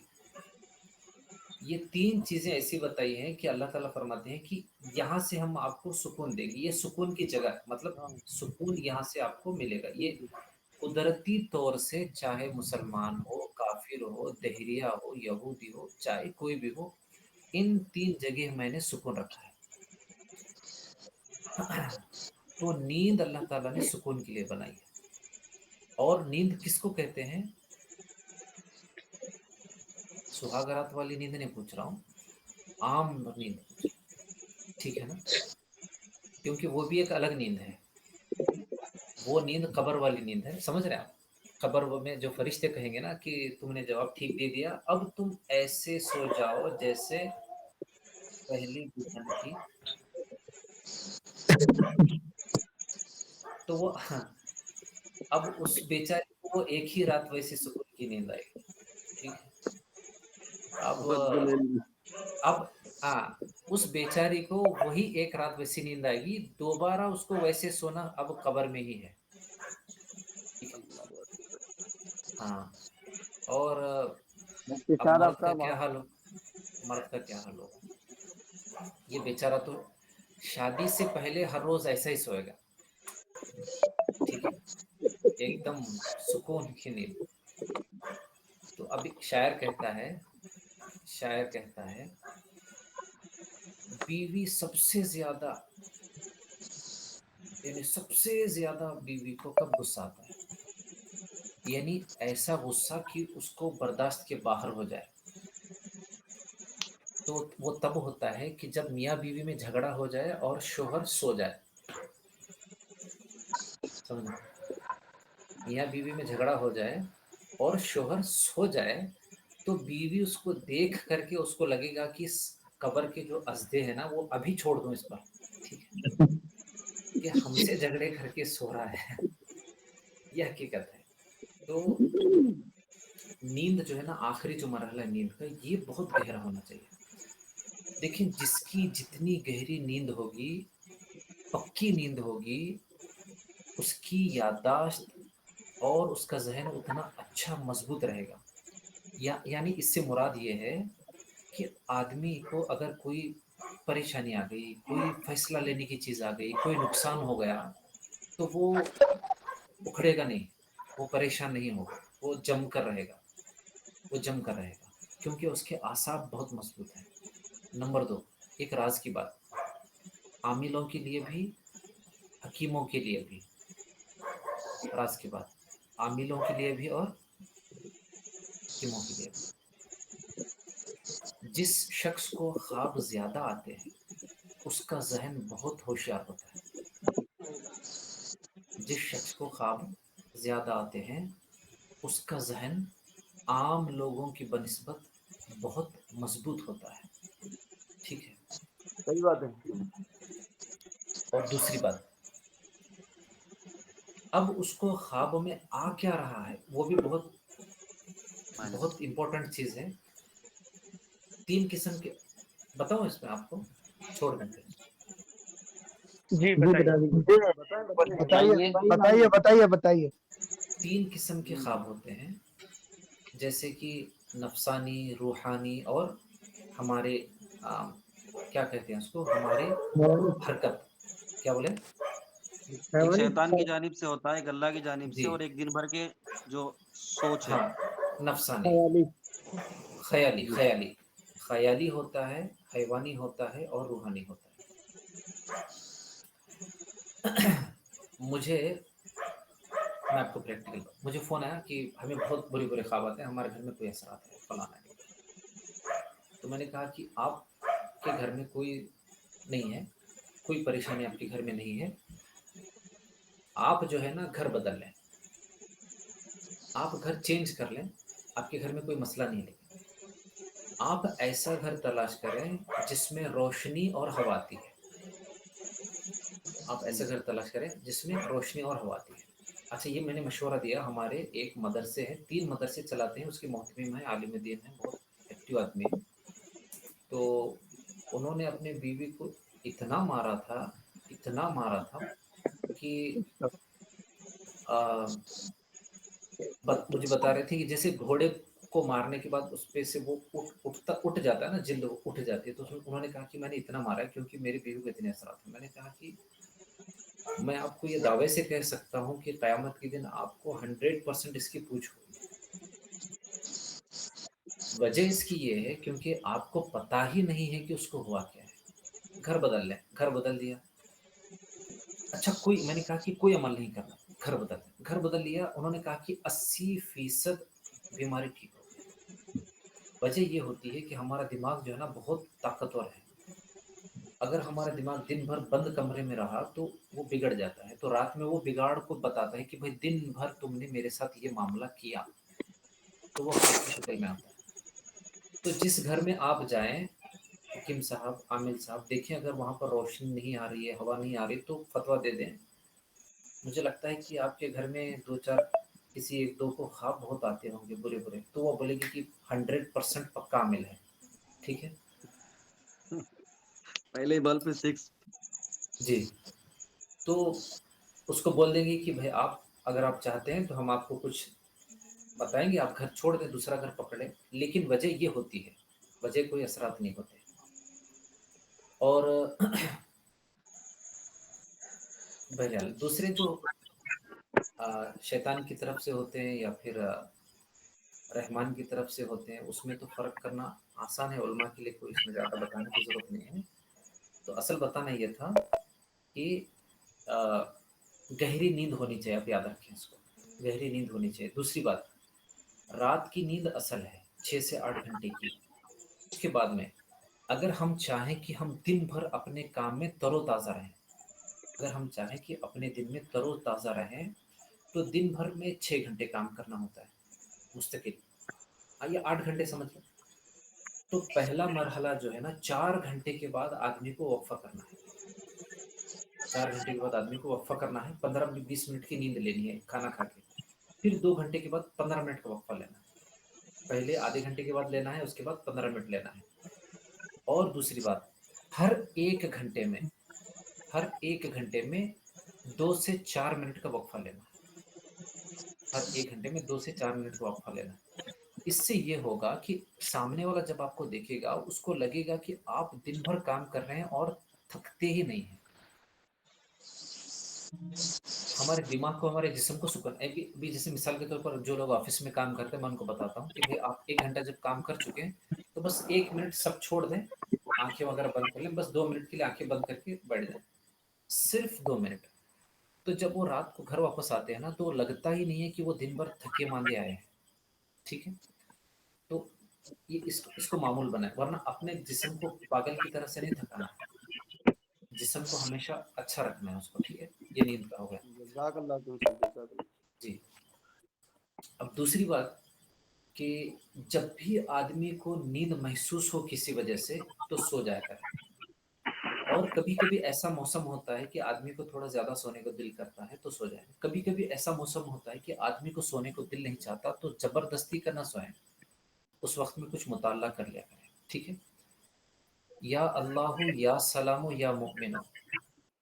ये 3 चीजें ऐसी बताई हैं कि अल्लाह ताला फरमाते हैं कि यहाँ से हम आपको सुकून देंगे। ये सुकून की जगह, मतलब सुकून यहाँ से आपको मिलेगा। ये कुदरती तौर से, चाहे मुसलमान हो, काफिर हो, दहरिया हो, यहूदी हो, चाहे कोई भी हो, इन 3 जगह मैंने सुकून रखा है। तो नींद अल्लाह ताला ने सुकून के लिए बनाई है। और नींद किसको कहते हैं? सुहागरात वाली नींद नहीं पूछ रहा हूँ, आम नींद पूछ रहा हूं, ठीक है ना? क्योंकि वो भी एक अलग नींद है, वो नींद कब्र वाली नींद है, समझ रहे हैं आप? खबर में जो फरिश्ते कहेंगे ना कि तुमने जवाब ठीक दे दिया, अब तुम ऐसे सो जाओ जैसे पहली दुल्हन की। तो वो हाँ, अब उस बेचारे को वो एक ही रात वैसी सुकून की नींद आएगी। ठीक है। अब हाँ, उस बेचारी को वही एक रात वैसी नींद आएगी, दोबारा उसको वैसे सोना अब कब्र में ही है। ठीक है। हाँ, और मुफ्ती अब शादाब मर्द का साहब क्या हाल हो, मर्द का क्या हाल होगा। ये बेचारा तो शादी से पहले हर रोज ऐसा ही सोएगा। ठीक है, एकदम सुकून की नींद। तो अभी शायर कहता है बीवी सबसे ज्यादा, यानी सबसे ज्यादा बीवी को कब गुस्सा आता है, यानी ऐसा गुस्सा कि उसको बर्दाश्त के बाहर हो जाए। तो वो तब होता है कि जब मियाँ बीवी में झगड़ा हो जाए और शोहर सो जाए। समझो, मियाँ बीवी में झगड़ा हो जाए और शोहर सो जाए, तो बीवी उसको देख करके उसको लगेगा कि इस कब्र के जो अजदे हैं ना वो अभी छोड़ दूं इस पर। ठीक है, कि हमसे झगड़े करके सो रहा है। यह हकीकत है। तो नींद जो है ना, आखिरी जो मरहला है नींद का, ये बहुत गहरा होना चाहिए। देखिए, जिसकी जितनी गहरी नींद होगी, पक्की नींद होगी, उसकी याददाश्त और उसका जहन उतना अच्छा मजबूत रहेगा। यानी इससे मुराद ये है कि आदमी को अगर कोई परेशानी आ गई, कोई फैसला लेने की चीज़ आ गई, कोई नुकसान हो गया, तो वो उखड़ेगा नहीं, वो परेशान नहीं होगा, वो जम कर रहेगा, वो जम कर रहेगा, क्योंकि उसके आसाब बहुत मजबूत हैं। नंबर 2, एक राज की बात, आमिलों के लिए भी, हकीमों के लिए भी, राज की बात, आमिलों के लिए भी और हकीमों के लिए भी। जिस शख्स को ख्वाब ज्यादा आते हैं उसका जहन बहुत होशियार होता है। जिस शख्स को ख्वाब ज्यादा आते हैं उसका जहन आम लोगों की बनिस्बत बहुत मजबूत होता है। ठीक है। सही बात है। और दूसरी बात, अब उसको ख्वाब में आ क्या रहा है वो भी बहुत बहुत इंपॉर्टेंट चीज है। 3 किस्म के बताओ इसमें आपको, छोड़ दें फिर। जी जी बताइए। बताइए बताइए बताइए बताइए। 3 किस्म के ख्वाब होते हैं, जैसे कि नफसानी, रूहानी और हमारे क्या कहते हैं उसको, हमारे हरकत, क्या बोले, एक शैतान की जानिब से होता है, एक अल्लाह की जानिब जी से, और एक दिन भर के जो सोच है। हाँ, नफसानी, ख्याली ख्याली ख्याली होता है, हैवानी होता है और रूहानी होता है। मुझे, मैं आपको प्रैक्टिकल, मुझे फ़ोन आया कि हमें बहुत बुरे बुरे ख्वाब आते हैं, हमारे घर में कोई असरात है, फलाना है। तो मैंने कहा कि आपके घर में कोई नहीं है, कोई परेशानी आपके घर में नहीं है, आप जो है ना घर बदल लें, आप घर चेंज कर लें, आपके घर में कोई मसला नहीं है। आप ऐसा घर तलाश करें जिसमें रोशनी और हवा आती है। आप ऐसा घर तलाश करें जिसमें रोशनी और हवा आती है। अच्छा, ये मैंने मशवरा दिया, हमारे एक मदरसे हैं, 3 मदरसे चलाते हैं, उसके मोहतमिम है, आलिम दीन है, बहुत एक्टिव आदमी है। तो उन्होंने अपने बीवी को इतना मारा था, इतना मारा था कि मुझे बता रहे थे कि जैसे घोड़े को मारने के बाद उस पे से वो उठ जाता है ना, जिल्द उठ जाती है। तो उन्होंने कहा कि मैंने इतना मारा है क्योंकि मेरी बीवी को इतने असरात थे। मैंने कहा कि मैं आपको ये दावे से कह सकता हूँ कि क़यामत के दिन आपको 100% इसकी पूछ होगी। वजह इसकी ये है क्योंकि आपको पता ही नहीं है कि उसको हुआ क्या है। घर बदल लें, घर बदल दिया। अच्छा, कोई, मैंने कहा कि कोई अमल नहीं करना, घर बदल लिया। उन्होंने कहा कि 80% बीमारी ठीक हो गई। वजह ये होती है कि हमारा दिमाग जो है ना बहुत ताकतवर है। اگر ہمارا دماغ دن بھر بند کمرے میں رہا تو وہ بگڑ جاتا ہے، تو رات میں وہ بگاڑ کو بتاتا ہے کہ بھائی دن بھر تم نے میرے ساتھ یہ معاملہ کیا، تو وہ خواب کی شکل میں آتا ہے۔ تو جس گھر میں آپ جائیں حکیم صاحب، عامل صاحب، دیکھیں اگر وہاں پر روشنی نہیں آ رہی ہے، ہوا نہیں آ رہی، تو فتویٰ دے دیں۔ مجھے لگتا ہے کہ آپ کے گھر میں 2-4 کسی 1-2 کو خواب بہت آتے ہوں گے برے برے، تو وہ بولے گی کہ 100% پکا عامل ہے، ٹھیک ہے پہلے بل پہ 6۔ جی۔ تو اس کو بول دیں گے کہ بھائی آپ اگر آپ چاہتے ہیں تو ہم آپ کو کچھ بتائیں گے، آپ گھر چھوڑ دیں، دوسرا گھر پکڑیں، لیکن وجہ یہ ہوتی ہے، وجہ کوئی اثرات نہیں ہوتے۔ اور بہرحال دوسرے جو شیطان کی طرف سے ہوتے ہیں یا پھر رحمان کی طرف سے ہوتے ہیں، اس میں تو فرق کرنا آسان ہے، علماء کے لیے کوئی اس میں زیادہ بتانے کی ضرورت نہیں ہے۔ تو اصل بتانا یہ تھا کہ گہری نیند ہونی چاہیے، آپ یاد رکھیں اس کو، گہری نیند ہونی چاہیے۔ دوسری بات، رات کی نیند اصل ہے 6 سے 8 گھنٹے کی۔ اس کے بعد میں اگر ہم چاہیں کہ ہم دن بھر اپنے کام میں تر و تازہ رہیں، اگر ہم چاہیں کہ اپنے دن میں تر و تازہ رہیں، تو دن بھر میں 6 گھنٹے کام کرنا ہوتا ہے مستقل، آئیے 8 گھنٹے سمجھ لیں۔ تو پہلا مرحلہ جو ہے نا، 4 گھنٹے کے بعد آدمی کو وقفہ کرنا ہے، 4 گھنٹے کے بعد آدمی کو وقفہ کرنا ہے، 15-20 منٹ کی نیند لینی ہے کھانا کھا کے، پھر 2 گھنٹے کے بعد 15 منٹ کا وقفہ لینا ہے، پہلے آدھے گھنٹے کے بعد لینا ہے، اس کے بعد 15 منٹ لینا ہے۔ اور دوسری بات، ہر ایک گھنٹے میں، ہر ایک گھنٹے میں 2 سے 4 منٹ کا وقفہ لینا ہے، ہر ایک گھنٹے میں 2 سے 4 منٹ کا وقفہ لینا ہے۔ اس سے یہ ہوگا کہ سامنے والا جب آپ کو دیکھے گا، اس کو لگے گا کہ آپ دن بھر کام کر رہے ہیں اور تھکتے ہی نہیں ہیں۔ ہمارے دماغ کو، ہمارے جسم کو سکون، ابھی جیسے مثال کے طور پر جو لوگ آفس میں کام کرتے ہیں، میں ان کو بتاتا ہوں کہ بھئی آپ 1 گھنٹہ جب کام کر چکے ہیں تو بس 1 منٹ سب چھوڑ دیں، آنکھیں وغیرہ بند کر لیں، بس 2 منٹ کے لیے آنکھیں بند کر کے بیٹھ جائیں، صرف 2 منٹ۔ تو جب وہ رات کو گھر واپس آتے ہیں نا، تو لگتا ہی نہیں ہے کہ وہ دن بھر تھکے ماندے آئے ہیں، ٹھیک ہے۔ تو یہ اس کو معمول بنائیں، ورنہ اپنے جسم کو پاگل کی طرح سے نہیں تھکانا ہے، جسم کو ہمیشہ اچھا رکھنا ہے اس کو، ٹھیک ہے۔ یہ نیند کا ہو گیا جزاک اللہ جزاک اللہ۔ جی۔ اب دوسری بات کہ جب بھی آدمی کو نیند محسوس ہو کسی وجہ سے تو سو جایا کرے، اور کبھی کبھی ایسا موسم ہوتا ہے کہ آدمی کو تھوڑا زیادہ سونے کو دل کرتا ہے تو سو جائے، کبھی کبھی ایسا موسم ہوتا ہے کہ آدمی کو سونے کو دل نہیں چاہتا تو زبردستی کا نہ سوئیں، اس وقت میں کچھ مطالعہ کر لیا کریں، ٹھیک ہے۔ یا اللہ یا سلام یا مؤمنو،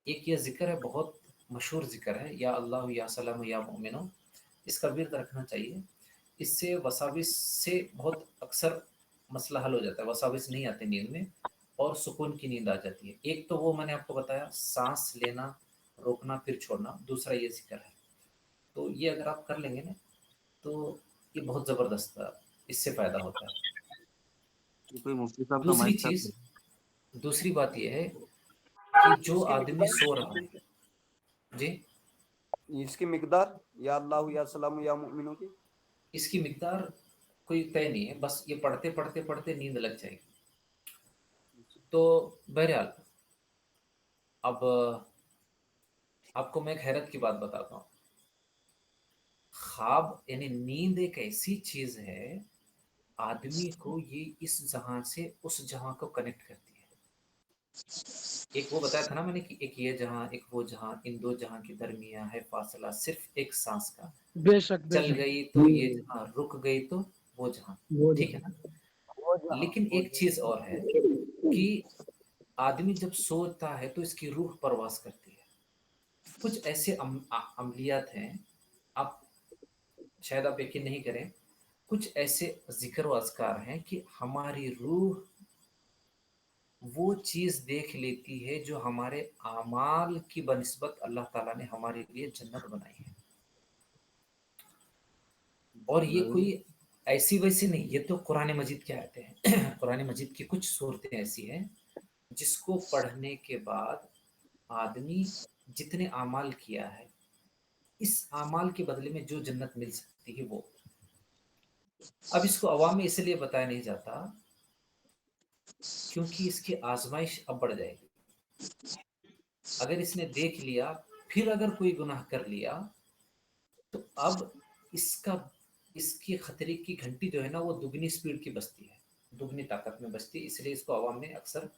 ایک یہ ذکر ہے، بہت مشہور ذکر ہے، یا اللہ یا سلام یا مؤمنو، اس کا ورد رکھنا چاہیے۔ اس سے وساوس سے بہت اکثر مسئلہ حل ہو جاتا ہے، وساوس نہیں آتے نیند میں، اور سکون کی نیند آ جاتی ہے۔ ایک تو وہ میں نے آپ کو بتایا، سانس لینا روکنا پھر چھوڑنا، دوسرا یہ ذکر ہے، تو یہ اگر آپ کر لیں گے نا تو یہ بہت زبردست، اس سے فائدہ ہوتا ہے۔ کوئی مفتی صاحب کا دوسری مائک چیز، چل دوسری بات یہ ہے کہ جو آدمی سو رہا ہے، جی، اس کی مقدار یا اللہ یا سلام یا مؤمنوں کی اس کی مقدار کوئی طے نہیں ہے، بس یہ پڑھتے پڑھتے پڑھتے نیند لگ جائے گی۔ تو بہرحال اب آپ کو میں ایک حیرت کی بات بتاتا ہوں، خواب یعنی نیند ایک ایسی چیز ہے، آدمی کو یہ اس جہاں سے اس جہاں کو کنیکٹ کرتی ہے۔ ایک وہ بتایا تھا نا میں نے کہ ایک یہ جہاں ایک وہ جہاں، ان دو جہاں کے درمیان ہے فاصلہ صرف ایک سانس کا، بے شک بے چل شک، گئی تو یہ جہاں، رک گئی تو وہ جہاں، وہ ٹھیک ہے جہاں، نا۔ لیکن ایک چیز اور ہے کہ آدمی جب سوتا ہے تو اس کی روح پرواز کرتی ہے۔ کچھ ایسے عملیات ہیں، آپ شاید آپ یقین نہیں کریں، کچھ ایسے ذکر و اذکار ہیں کہ ہماری روح وہ چیز دیکھ لیتی ہے جو ہمارے اعمال کی بنسبت اللہ تعالیٰ نے ہمارے لیے جنت بنائی ہے۔ اور یہ کوئی ایسی ویسی نہیں، یہ تو قرآن مجید کے آیتیں ہیں، قرآن مجید کی کچھ صورتیں ایسی ہیں جس کو پڑھنے کے بعد آدمی جتنے اعمال کیا ہے، اس اعمال کے بدلے میں جو جنت مل سکتی ہے وہ۔ اب اس کو عوام میں اس لیے بتایا نہیں جاتا کیونکہ اس کی آزمائش اب بڑھ جائے گی، अगर इसने देख लिया फिर अगर कोई गुनाह कर लिया तो अब इसकी खतरे की घंटी जो है ना वो दुगनी स्पीड की बजती है, दुगनी ताकत में बजती है, इसलिए इसको अवाम में अक्सर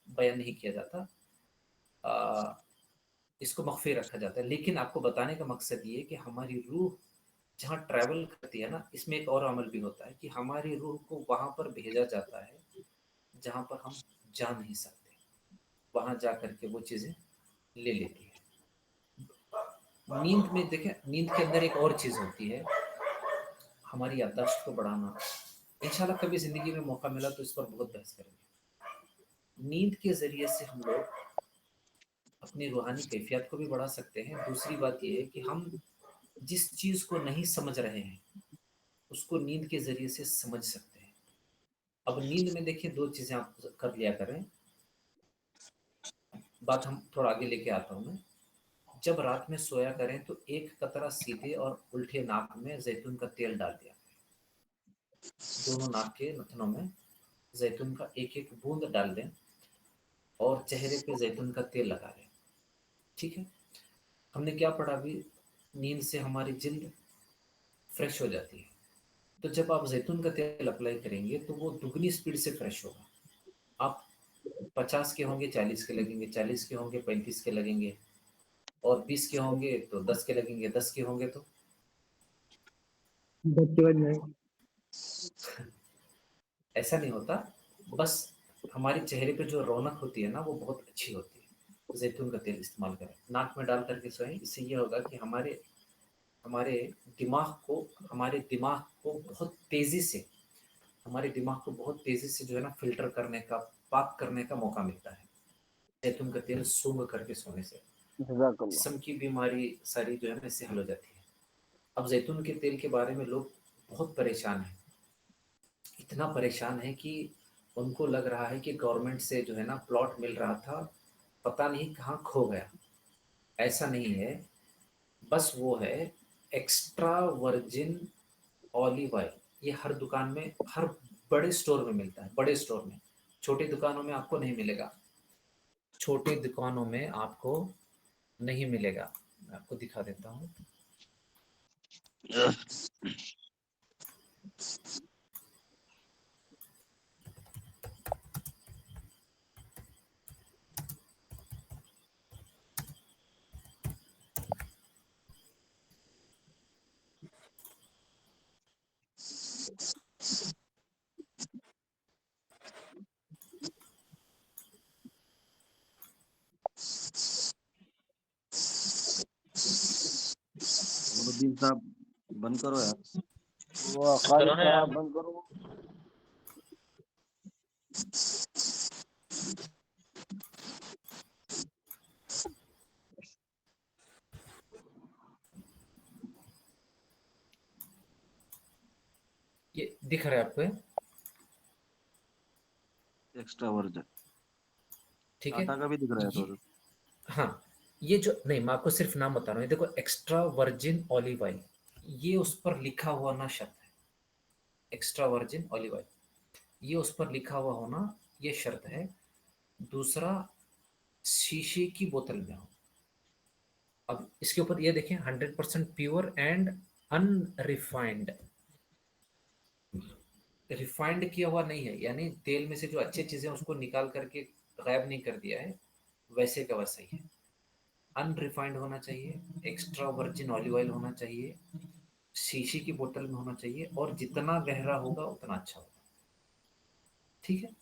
बयान नहीं किया जाता, इसको मख्फी रखा जाता है। लेकिन आपको बताने का मकसद ये है कि हमारी रूह जहाँ ट्रैवल करती है ना, इसमें एक और अमल भी होता है कि हमारी रूह को वहाँ पर भेजा जाता है जहाँ पर हम जा नहीं सकते, वहाँ जा करके वो चीज़ें ले लेती है। नींद में देखें, नींद के अंदर एक और चीज़ होती है, हमारी याददाश्त को बढ़ाना। इंशाल्लाह कभी ज़िंदगी में मौका मिला तो इस पर बहुत बहस करेंगे। नींद के ज़रिए से हम लोग अपनी रूहानी कैफियत को भी बढ़ा सकते हैं। दूसरी बात यह है कि हम जिस चीज़ को नहीं समझ रहे हैं उसको नींद के ज़रिए से समझ सकते हैं। अब नींद में देखिए दो चीज़ें आप कर लिया करें, बात हम थोड़ा आगे लेके आता हूँ मैं। जब रात में सोया करें तो एक कतरा सीधे और उल्टे नाक में जैतून का तेल डाल दिया करें। दोनों नाक के नथनों में जैतून का एक एक बूंद डाल दें और चेहरे पे जैतून का तेल लगा लें। ठीक है, हमने क्या पढ़ा अभी, नींद से हमारी जिल्द फ्रेश हो जाती है। तो जब आप जैतून का तेल अप्लाई करेंगे तो वो दुगनी स्पीड से फ्रेश होगा। आप 50 के होंगे 40 के लगेंगे, 40 के होंगे 35 के लगेंगे, और 20 के होंगे तो 10 के लगेंगे, 10 के होंगे तो ऐसा नहीं होता। बस हमारे चेहरे पे जो रौनक होती है ना वो बहुत अच्छी होती है। जैतून का तेल इस्तेमाल करें, नाक में डाल करके सोएं। इससे ये होगा कि हमारे हमारे हमारे दिमाग को बहुत तेज़ी से हमारे दिमाग को बहुत तेज़ी से जो है ना फ़िल्टर करने का, पाक करने का मौका मिलता है जैतून का तेल सूंघ करके सोने से। जज़ाकल्लाह। जिस्म की बीमारी सारी जो है ना इससे हल हो जाती है। अब जैतून के तेल के बारे में लोग बहुत परेशान हैं, इतना परेशान है कि उनको लग रहा है कि गवर्नमेंट से जो है ना प्लॉट मिल रहा था, पता नहीं कहाँ खो गया। ऐसा नहीं है, बस वो है एक्स्ट्रा वर्जिन ऑलिव ऑयल। ये हर दुकान में, हर बड़े स्टोर में मिलता है, बड़े स्टोर में। छोटी दुकानों में आपको नहीं मिलेगा, छोटी दुकानों में आपको नहीं मिलेगा। मैं आपको दिखा देता हूँ। नूरुद्दीन साहब बंद करो यार। वो कारी करो ना यार। साहब बंद करो। ये दिख रहा है आपको? एक्स्ट्रा वर्जन ठीक है। टाटा का भी दिख रहा है ये, तो। हाँ, ये जो नहीं, मैं आपको सिर्फ नाम बता रहा हूँ। ये देखो, एक्स्ट्रा वर्जिन ऑलिव ऑयल, ये उस पर लिखा हुआ ना शर्त है। एक्स्ट्रा वर्जिन ऑलिव ऑयल, ये उस पर लिखा हुआ होना ये शर्त है। दूसरा, शीशे की बोतल में हो। अब इसके ऊपर ये देखें, 100% प्योर एंड अनरिफाइंड। रिफाइंड किया हुआ नहीं है, यानी तेल में से जो अच्छी चीजें उसको निकाल करके गायब नहीं कर दिया है, वैसे का वैसा ही है। अनरिफाइंड होना चाहिए, एक्स्ट्रा वर्जिन ऑलिव ऑयल होना चाहिए, शीशे की बोतल में होना चाहिए, और जितना गहरा होगा उतना अच्छा होगा। ठीक है,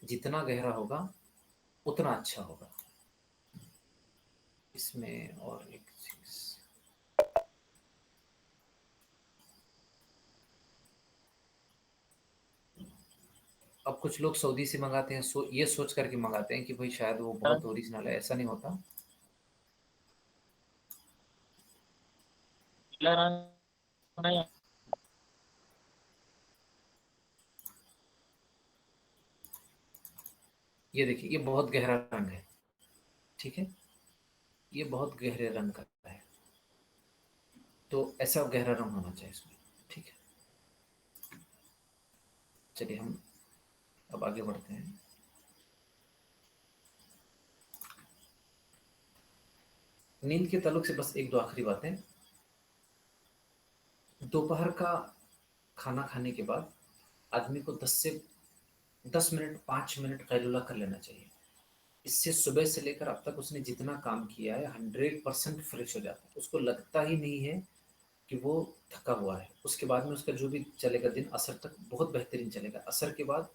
जितना गहरा होगा उतना अच्छा होगा। इसमें और एक चीज, अब कुछ लोग सऊदी से मंगाते हैं, ये सोच करके मंगाते हैं कि भाई शायद वो बहुत ओरिजिनल है। ऐसा नहीं होता। नहीं। ये देखिए, ये बहुत गहरा रंग है। ठीक है, ये बहुत गहरे रंग का है, तो ऐसा गहरा रंग होना चाहिए इसमें। ठीक है, चलिए हम अब आगे बढ़ते हैं। नींद के ताल्लुक से बस एक दो आखिरी बातें। दोपहर का खाना खाने के बाद आदमी को 10 मिनट 5 मिनट कैलुला कर लेना चाहिए। इससे सुबह से लेकर अब तक उसने जितना काम किया है 100% फ्रेश हो जाता है, उसको लगता ही नहीं है कि वो थका हुआ है। उसके बाद में उसका जो भी चलेगा दिन असर तक बहुत बेहतरीन चलेगा। असर के बाद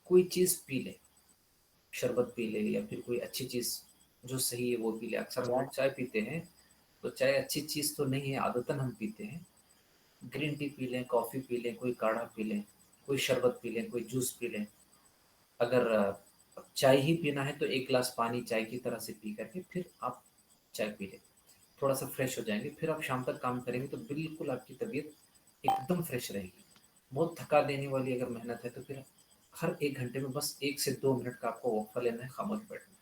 कोई चीज़ पी ले, शरबत पी ले या फिर कोई अच्छी चीज़ जो सही है वो पी ले। अक्सर हम लोग चाय पीते हैं, तो चाय अच्छी चीज़ तो नहीं है, आदतन हम पीते हैं। ग्रीन टी पी लें, कॉफ़ी पी लें, कोई काढ़ा पी लें, कोई शरबत पी लें, कोई जूस पी लें। अगर चाय ही पीना है तो एक गिलास पानी चाय की तरह से पी करके फिर आप चाय पी लें, थोड़ा सा फ्रेश हो जाएंगे। फिर आप शाम तक काम करेंगे तो बिल्कुल आपकी तबीयत एकदम फ्रेश रहेगी। बहुत थका देने वाली अगर मेहनत है तो फिर हर 1 घंटे में बस 1 से 2 मिनट का आपको वक्फा लेना है, खामोश बैठना है।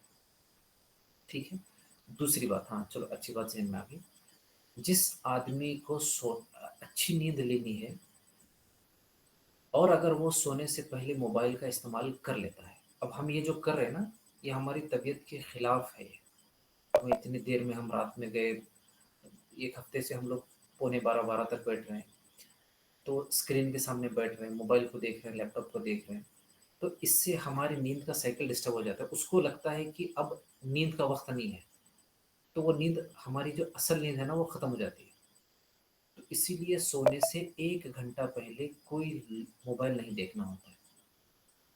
ठीक है। दूसरी बात, हाँ चलो अच्छी बात ज़हन में आ गई। जिस आदमी को अच्छी नींद लेनी है और अगर वो सोने से पहले मोबाइल का इस्तेमाल कर लेता है, अब हम ये जो कर रहे हैं ना, ये हमारी तबीयत के खिलाफ है। वो इतनी देर में हम रात में गए, 1 हफ्ते से हम लोग पौने 12 तक बैठ रहे हैं, तो स्क्रीन के सामने बैठ रहे हैं, मोबाइल को देख रहे हैं, लैपटॉप को देख रहे हैं, तो इससे हमारी नींद का साइकिल डिस्टर्ब हो जाता है। उसको लगता है कि अब नींद का वक्त नहीं है, तो वो नींद, हमारी जो असल नींद है ना, वो ख़त्म हो जाती है। तो इसीलिए सोने से 1 घंटा पहले कोई मोबाइल नहीं देखना होता है।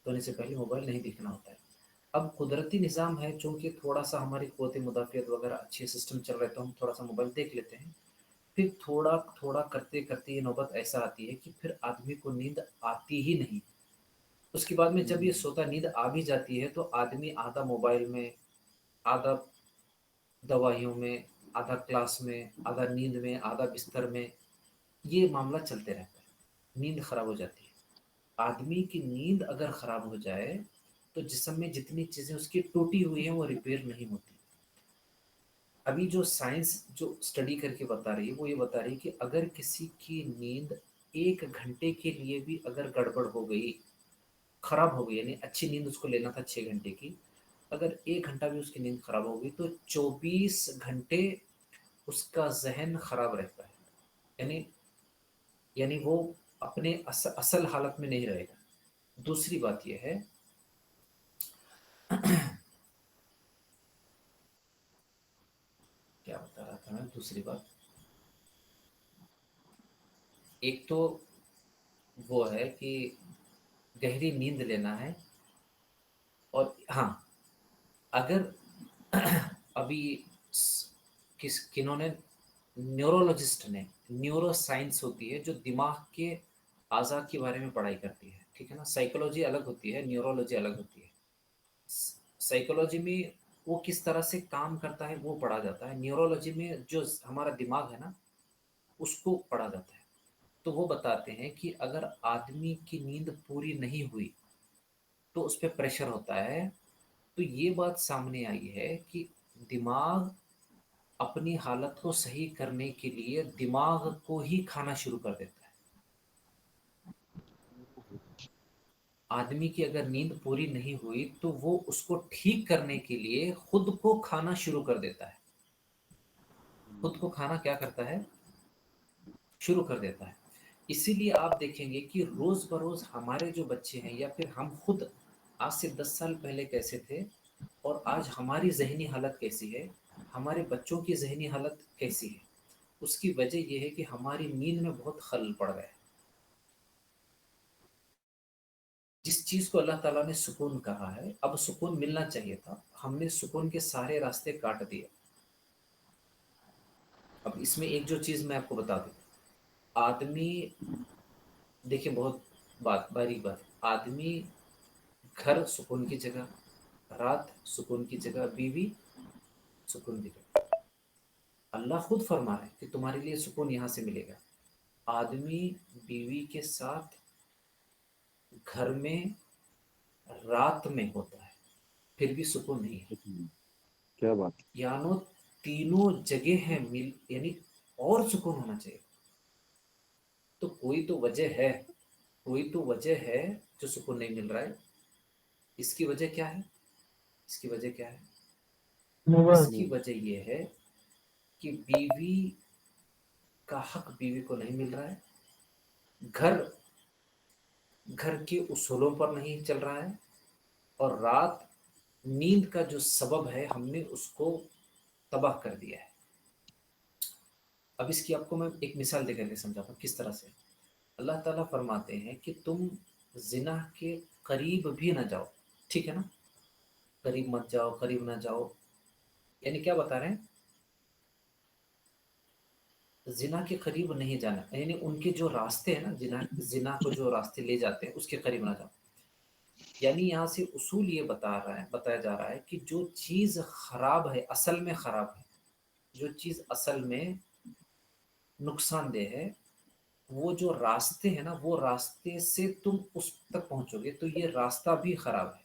सोने से पहले मोबाइल नहीं देखना होता है। अब कुदरती निज़ाम है, चूँकि थोड़ा सा हमारी क़ुव्वत मुदाफ़ियत वगैरह अच्छे सिस्टम चल रहे, तो हम थोड़ा सा मोबाइल देख लेते हैं। फिर थोड़ा थोड़ा करते करते ये नौबत ऐसा आती है कि फिर आदमी को नींद आती ही नहीं। उसके बाद में जब ये सोता, नींद आ भी जाती है तो आदमी आधा मोबाइल में, आधा दवाइयों में, आधा क्लास में, आधा नींद में, आधा बिस्तर में, ये मामला चलते रहता है। नींद खराब हो जाती है। आदमी की नींद अगर खराब हो जाए तो जिस्म में जितनी चीज़ें उसकी टूटी हुई हैं वो रिपेयर नहीं होती। अभी जो साइंस जो स्टडी करके बता रही है वो ये बता रही है कि अगर किसी की नींद 1 घंटे के लिए भी अगर गड़बड़ हो गई, खराब हो गई, यानी अच्छी नींद उसको लेना था 6 घंटे की, अगर 1 घंटा भी उसकी नींद खराब हो गई तो 24 घंटे उसका जहन खराब रहता है। यानी वो अपने असल हालत में नहीं रहेगा। दूसरी बात यह है क्या बता रहा था मैं, दूसरी बात, एक तो वो है कि गहरी नींद लेना है, और हाँ, अगर अभी किन्होंने, न्यूरोलॉजिस्ट ने, न्यूरो साइंस होती है जो दिमाग के आज़ा के बारे में पढ़ाई करती है, ठीक है ना। साइकोलॉजी अलग होती है, न्यूरोलॉजी अलग होती है। साइकोलॉजी में वो किस तरह से काम करता है वो पढ़ा जाता है, न्यूरोलॉजी में जो हमारा दिमाग है ना उसको पढ़ा जाता है। तो वो बताते हैं कि अगर आदमी की नींद पूरी नहीं हुई तो उस पर प्रेशर होता है। तो ये बात सामने आई है कि दिमाग अपनी हालत को सही करने के लिए दिमाग को ही खाना शुरू कर देता है। आदमी की अगर नींद पूरी नहीं हुई तो वो उसको ठीक करने के लिए खुद को खाना शुरू कर देता है। खुद को खाना क्या करता है, शुरू कर देता है। इसीलिए आप देखेंगे कि रोज़ बरोज़ हमारे जो बच्चे हैं या फिर हम खुद आज से 10 साल पहले कैसे थे और आज हमारी ज़हनी हालत कैसी है, हमारे बच्चों की ज़हनी हालत कैसी है, उसकी वजह यह है कि हमारी नींद में बहुत खलल पड़ गया है। जिस चीज़ को अल्लाह ताला ने सुकून कहा है, अब सुकून मिलना चाहिए था, हमने सुकून के सारे रास्ते काट दिए। अब इसमें एक जो चीज़ मैं आपको बता दूं, आदमी, देखिए बहुत बारीक बात, आदमी घर सुकून की जगह, रात सुकून की जगह, बीवी सुकून की जगह। अल्लाह खुद फरमा रहा है कि तुम्हारे लिए सुकून यहाँ से मिलेगा। आदमी बीवी के साथ घर में रात में होता है फिर भी सुकून नहीं है। क्या बात, यानो तीनों जगह है मिल, यानी और सुकून होना चाहिए। तो कोई तो वजह है, कोई तो वजह है जो सुकून नहीं मिल रहा है। इसकी वजह क्या है, इसकी वजह क्या है? इसकी वजह यह है کہ بیوی کا حق بیوی کو نہیں مل رہا ہے، گھر کے اصولوں پر نہیں چل رہا ہے، اور رات نیند کا جو سبب ہے ہم نے اس کو تباہ کر دیا ہے۔ اب اس کی آپ کو میں ایک مثال دے کر کے سمجھاتا ہوں کس طرح سے۔ اللہ تعالیٰ فرماتے ہیں کہ تم زنا کے قریب بھی نہ جاؤ، ٹھیک ہے نا، قریب مت جاؤ، قریب نہ جاؤ، یعنی کیا بتا رہے ہیں؟ زنا کے قریب نہیں جانا، یعنی ان کے جو راستے ہیں نا، زنا کو جو راستے لے جاتے ہیں اس کے قریب نہ جاؤ۔ یعنی یہاں سے اصول یہ بتایا جا رہا ہے کہ جو چیز خراب ہے، اصل میں خراب ہے، جو چیز اصل میں نقصان دہ ہے، وہ جو راستے ہیں نا، وہ راستے سے تم اس تک پہنچو گے تو یہ راستہ بھی خراب ہے۔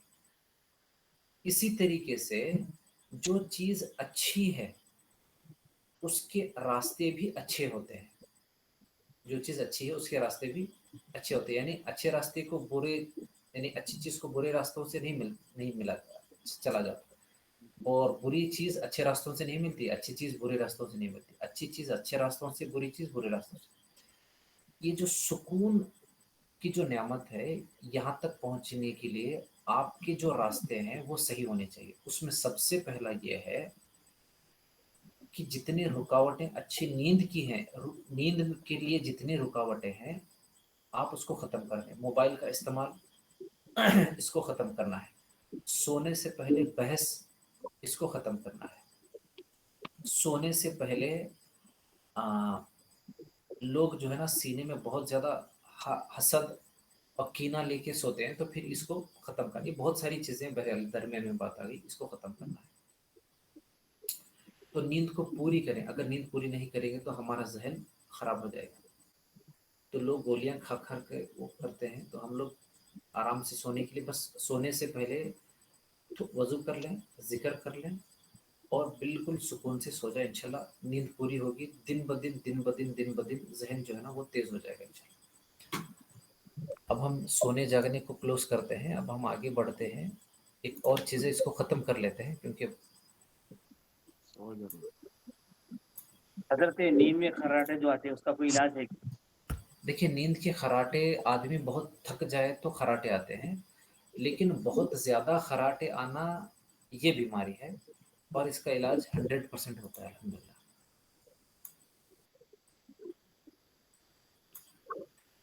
اسی طریقے سے جو چیز اچھی ہے اس کے راستے بھی اچھے ہوتے ہیں، جو چیز اچھی ہے اس کے راستے بھی اچھے ہوتے ہیں، یعنی اچھے راستے کو برے، یعنی اچھی چیز کو برے راستوں سے نہیں ملا چلا جاتا، اور بری چیز اچھے راستوں سے نہیں ملتی، اچھی چیز برے راستوں سے نہیں ملتی، اچھی چیز اچھے راستوں سے، بری چیز برے راستوں سے۔ یہ جو سکون کی جو نعمت ہے، یہاں تک پہنچنے کے لیے آپ کے جو راستے ہیں وہ صحیح ہونے چاہیے۔ اس میں سب سے پہلا یہ ہے کہ جتنے رکاوٹیں اچھی نیند کی ہیں، نیند کے لیے جتنی رکاوٹیں ہیں آپ اس کو ختم کر دیں۔ موبائل کا استعمال اس کو ختم کرنا ہے، سونے سے پہلے بحث اس کو ختم کرنا ہے، سونے سے پہلے لوگ جو ہے نا سینے میں بہت زیادہ حسد اور کینہ لے کے سوتے ہیں، تو پھر اس کو ختم کرنا۔ یہ بہت ساری چیزیں بہرحال درمیان میں بات آ گئی، اس کو ختم کرنا ہے۔ تو نیند کو پوری کریں، اگر نیند پوری نہیں کریں گے تو ہمارا ذہن خراب ہو جائے گا۔ تو لوگ گولیاں کھا کھا کے وہ کرتے ہیں، تو ہم لوگ آرام سے سونے کے لیے بس سونے سے پہلے وضو کر لیں، ذکر کر لیں، اور بالکل سکون سے سو جائیں۔ انشاءاللہ نیند پوری ہوگی، دن بدن ذہن جو ہے نا وہ تیز ہو جائے گا انشاءاللہ۔ اب ہم سونے جاگنے کو کلوز کرتے ہیں، اب ہم آگے بڑھتے ہیں، ایک اور چیزیں اس کو ختم کر لیتے ہیں کیونکہ حضرت نیند میں خراٹے جو آتے ہیں اس کا کوئی علاج ہے؟ دیکھیے نیند کے خراٹے، آدمی بہت تھک جائے تو خراٹے آتے ہیں، لیکن بہت زیادہ خراٹے آنا یہ بیماری ہے، اور اس کا علاج 100% ہوتا ہے الحمدللہ۔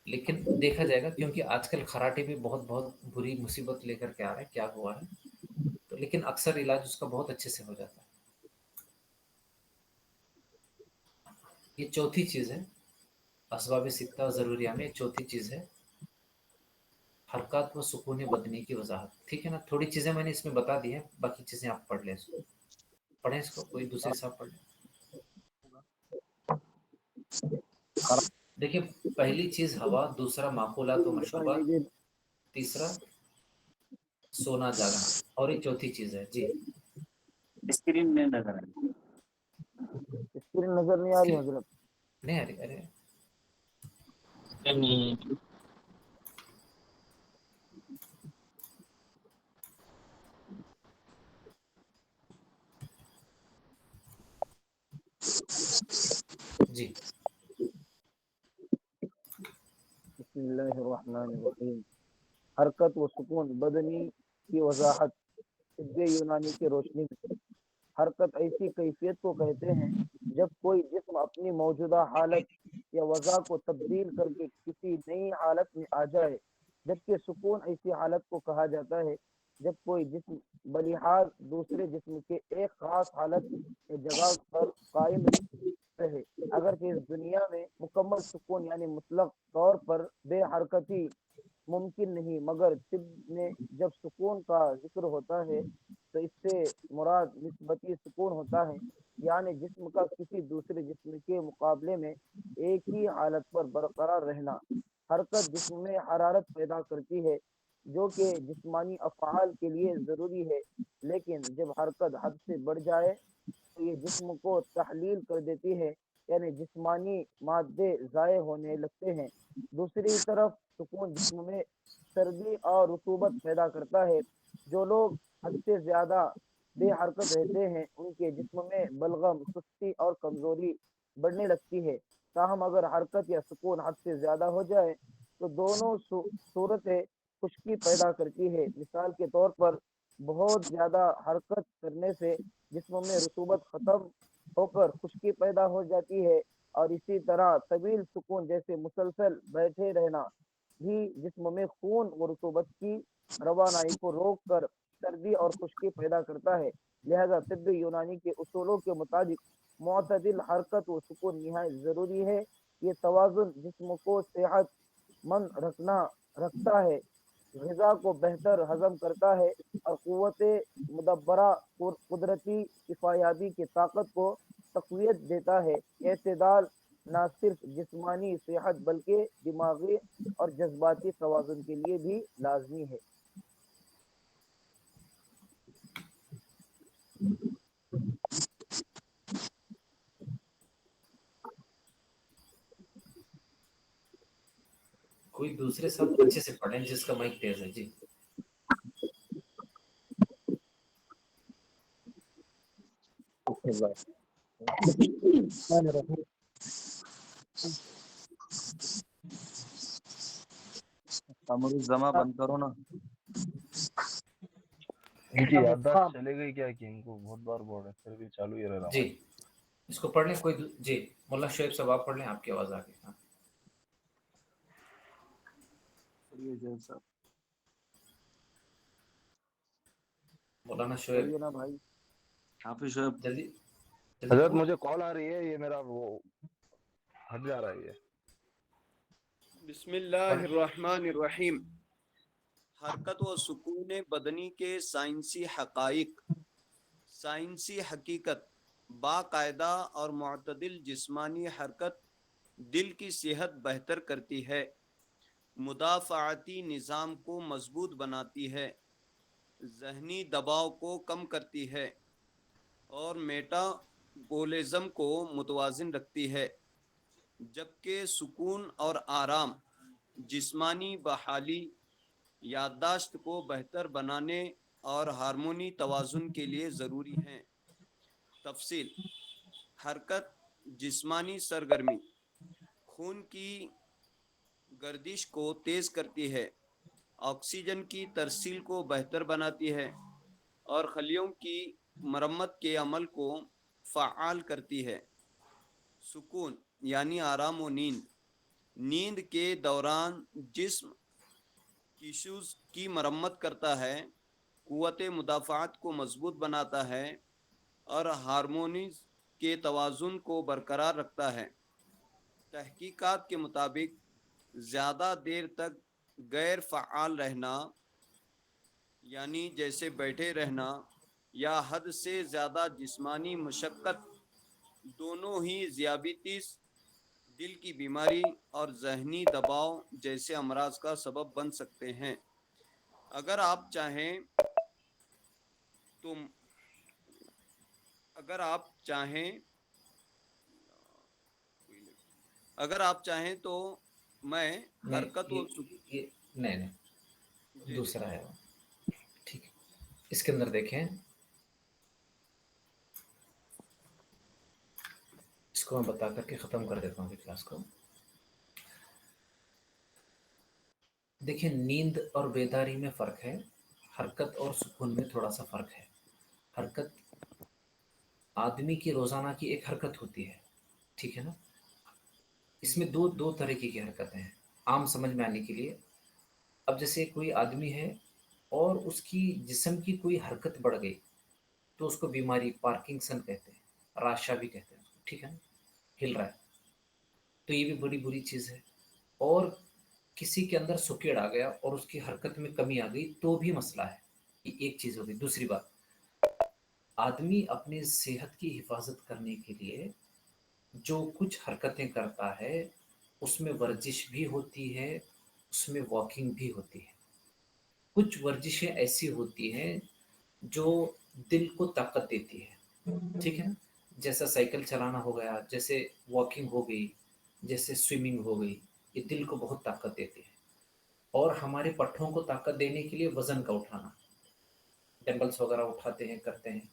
لیکن دیکھا جائے گا، کیونکہ آج کل خراٹے بھی بہت بری مصیبت لے کر کے آ رہے ہیں، کیا ہوا ہے تو، لیکن اکثر علاج اس کا بہت اچھے سے ہو جاتا ہے۔ یہ چوتھی چیز ہے، اسباب ستہ ضروریہ میں چوتھی چیز ہے حرکات و سکون بدنی کی وضاحت، ٹھیک ہے نا۔ تھوڑی چیزیں میں نے اس میں بتا دی ہیں، باقی چیزیں آپ پڑھ لیں، اس کو پڑھیں، اس کو کوئی دوسرے صاحب پڑھ لیں۔ دیکھیں پہلی چیز ہوا، دوسرا معقولات و مشروبات، تیسرا سونا جاگنا، اور یہ چوتھی چیز ہے جی۔ اسکرین میں نظر آئے، اسکرین نظر نہیں آ رہی حضرت؟ نہیں آ رہی، ارے جی۔ بسم اللہ الرحمن الرحیم۔ حرکت و سکون بدنی کی وضاحت طب یونانی کی روشنی میں۔ حرکت ایسی کیفیت کو کہتے ہیں جب کوئی جسم اپنی موجودہ حالت یا وضع کو تبدیل کر کے کسی نئی حالت میں آ جائے، جبکہ سکون ایسی حالت کو کہا جاتا ہے جب کوئی جسم بلحاظ دوسرے جسم کے ایک خاص حالت یا جگہ پر قائم رہے۔ اگرچہ اس دنیا میں مکمل سکون یعنی مطلق طور پر بے حرکتی ممکن نہیں، مگر طب میں جب سکون کا ذکر ہوتا ہے تو اس سے مراد نسبتی سکون ہوتا ہے، یعنی جسم کا کسی دوسرے جسم کے مقابلے میں ایک ہی حالت پر برقرار رہنا۔ حرکت جسم میں حرارت پیدا کرتی ہے جو کہ جسمانی افعال کے لیے ضروری ہے، لیکن جب حرکت حد سے بڑھ جائے تو یہ جسم کو تحلیل کر دیتی ہے، یعنی جسمانی مادے ضائع ہونے لگتے ہیں۔ دوسری طرف سکون جسم میں سردی اور رطوبت پیدا کرتا ہے۔ جو لوگ حد سے زیادہ بے حرکت رہتے ہیں ان کے جسم میں بلغم، سستی اور کمزوری بڑھنے لگتی ہے۔ تاہم اگر حرکت یا سکون حد سے زیادہ ہو جائے تو دونوں صورتیں خشکی پیدا کرتی ہے۔ مثال کے طور پر بہت زیادہ حرکت کرنے سے جسم میں رطوبت ختم ہو کر خشکی پیدا ہو جاتی ہے، اور اسی طرح طویل سکون جیسے مسلسل بیٹھے رہنا بھی جسم میں خون و رطوبت کی روانائی کو روک کر سردی اور خشکی پیدا کرتا ہے۔ لہذا طب یونانی کے اصولوں کے مطابق معتدل حرکت و سکون نہایت ضروری ہے۔ یہ توازن جسم کو صحت مند رکھتا ہے، غذا کو بہتر ہضم کرتا ہے، اور قوت مدبرہ قدرتی کفایابی کی طاقت کو تقویت دیتا ہے۔ اعتدال نہ صرف جسمانی صحت بلکہ دماغی اور جذباتی توازن کے لیے بھی لازمی ہے۔ کوئی دوسرے صاحب اچھے سے پڑھیں جس کا مائک تیز ہے جی۔ امر زما بند کرو نا۔ ان کی یادداشت چلے گئی کیا کہ ان کو بہت بار بول رہے ہیں پھر بھی چالو ہی رہ رہا جی اس کو پڑھ لیں کوئی جی مولانا شعیب صاحب آپ پڑھ لیں، آپ کی آواز آ گئی۔ ہاں مولانا شعیب پڑھیے نا بھائی، حافظ شعیب۔ جلدی حضرت پڑھو۔ مجھے کال آ رہی ہے، یہ میرا وہ ہٹ جا رہا ہے یہ۔ بسم اللہ الرحمن الرحیم۔ حرکت و سکون بدنی کے سائنسی حقائق۔ سائنسی حقیقت: باقاعدہ اور معتدل جسمانی حرکت دل کی صحت بہتر کرتی ہے، مدافعتی نظام کو مضبوط بناتی ہے، ذہنی دباؤ کو کم کرتی ہے اور میٹابولزم کو متوازن رکھتی ہے، جبکہ سکون اور آرام جسمانی بحالی، یادداشت کو بہتر بنانے اور ہارمونی توازن کے لیے ضروری ہیں۔ تفصیل: حرکت جسمانی سرگرمی خون کی گردش کو تیز کرتی ہے، آکسیجن کی ترسیل کو بہتر بناتی ہے اور خلیوں کی مرمت کے عمل کو فعال کرتی ہے۔ سکون یعنی آرام و نیند: نیند کے دوران جسم ٹیشوز کی مرمت کرتا ہے، قوت مدافعت کو مضبوط بناتا ہے اور ہارمونز کے توازن کو برقرار رکھتا ہے۔ تحقیقات کے مطابق زیادہ دیر تک غیر فعال رہنا، یعنی جیسے بیٹھے رہنا، یا حد سے زیادہ جسمانی مشقت دونوں ہی ذیابیطس، دل کی بیماری اور ذہنی دباؤ جیسے امراض کا سبب بن سکتے ہیں۔ اگر آپ چاہیں تو میں حرکت و نہیں جی دوسرا ہے وہ، ٹھیک ہے۔ اس کے اندر دیکھیں، اس کو میں بتا کر کے ختم کر دیتا ہوں کلاس کو۔ دیکھیں نیند اور بیداری میں فرق ہے، حرکت اور سکون میں تھوڑا سا فرق ہے۔ حرکت آدمی کی روزانہ کی ایک حرکت ہوتی ہے، ٹھیک ہے نا۔ اس میں دو طریقے کی حرکتیں ہیں عام سمجھ میں آنے کے لیے۔ اب جیسے کوئی آدمی ہے اور اس کی جسم کی کوئی حرکت بڑھ گئی تو اس کو بیماری پارکنسن کہتے ہیں، راشا بھی کہتے ہیں اس کو، ٹھیک ہے نا، ہل رہا ہے تو یہ بھی بڑی بری چیز ہے۔ اور کسی کے اندر سکیڑ آ گیا اور اس کی حرکت میں کمی آ گئی تو بھی مسئلہ ہے، یہ ایک چیز ہوگی۔ دوسری بات، آدمی اپنی صحت کی حفاظت کرنے کے لیے جو کچھ حرکتیں کرتا ہے اس میں ورزش بھی ہوتی ہے، اس میں واکنگ بھی ہوتی ہے۔ کچھ ورزشیں ایسی ہوتی ہیں جو دل کو طاقت دیتی ہے، ٹھیک ہے نا، جیسا سائیکل چلانا ہو گیا، جیسے واکنگ ہو گئی، جیسے سوئمنگ ہو گئی، یہ دل کو بہت طاقت دیتی ہے۔ اور ہمارے پٹھوں کو طاقت دینے کے لیے وزن کا اٹھانا، डंबल्स वगैरह उठाते हैं करते हैं,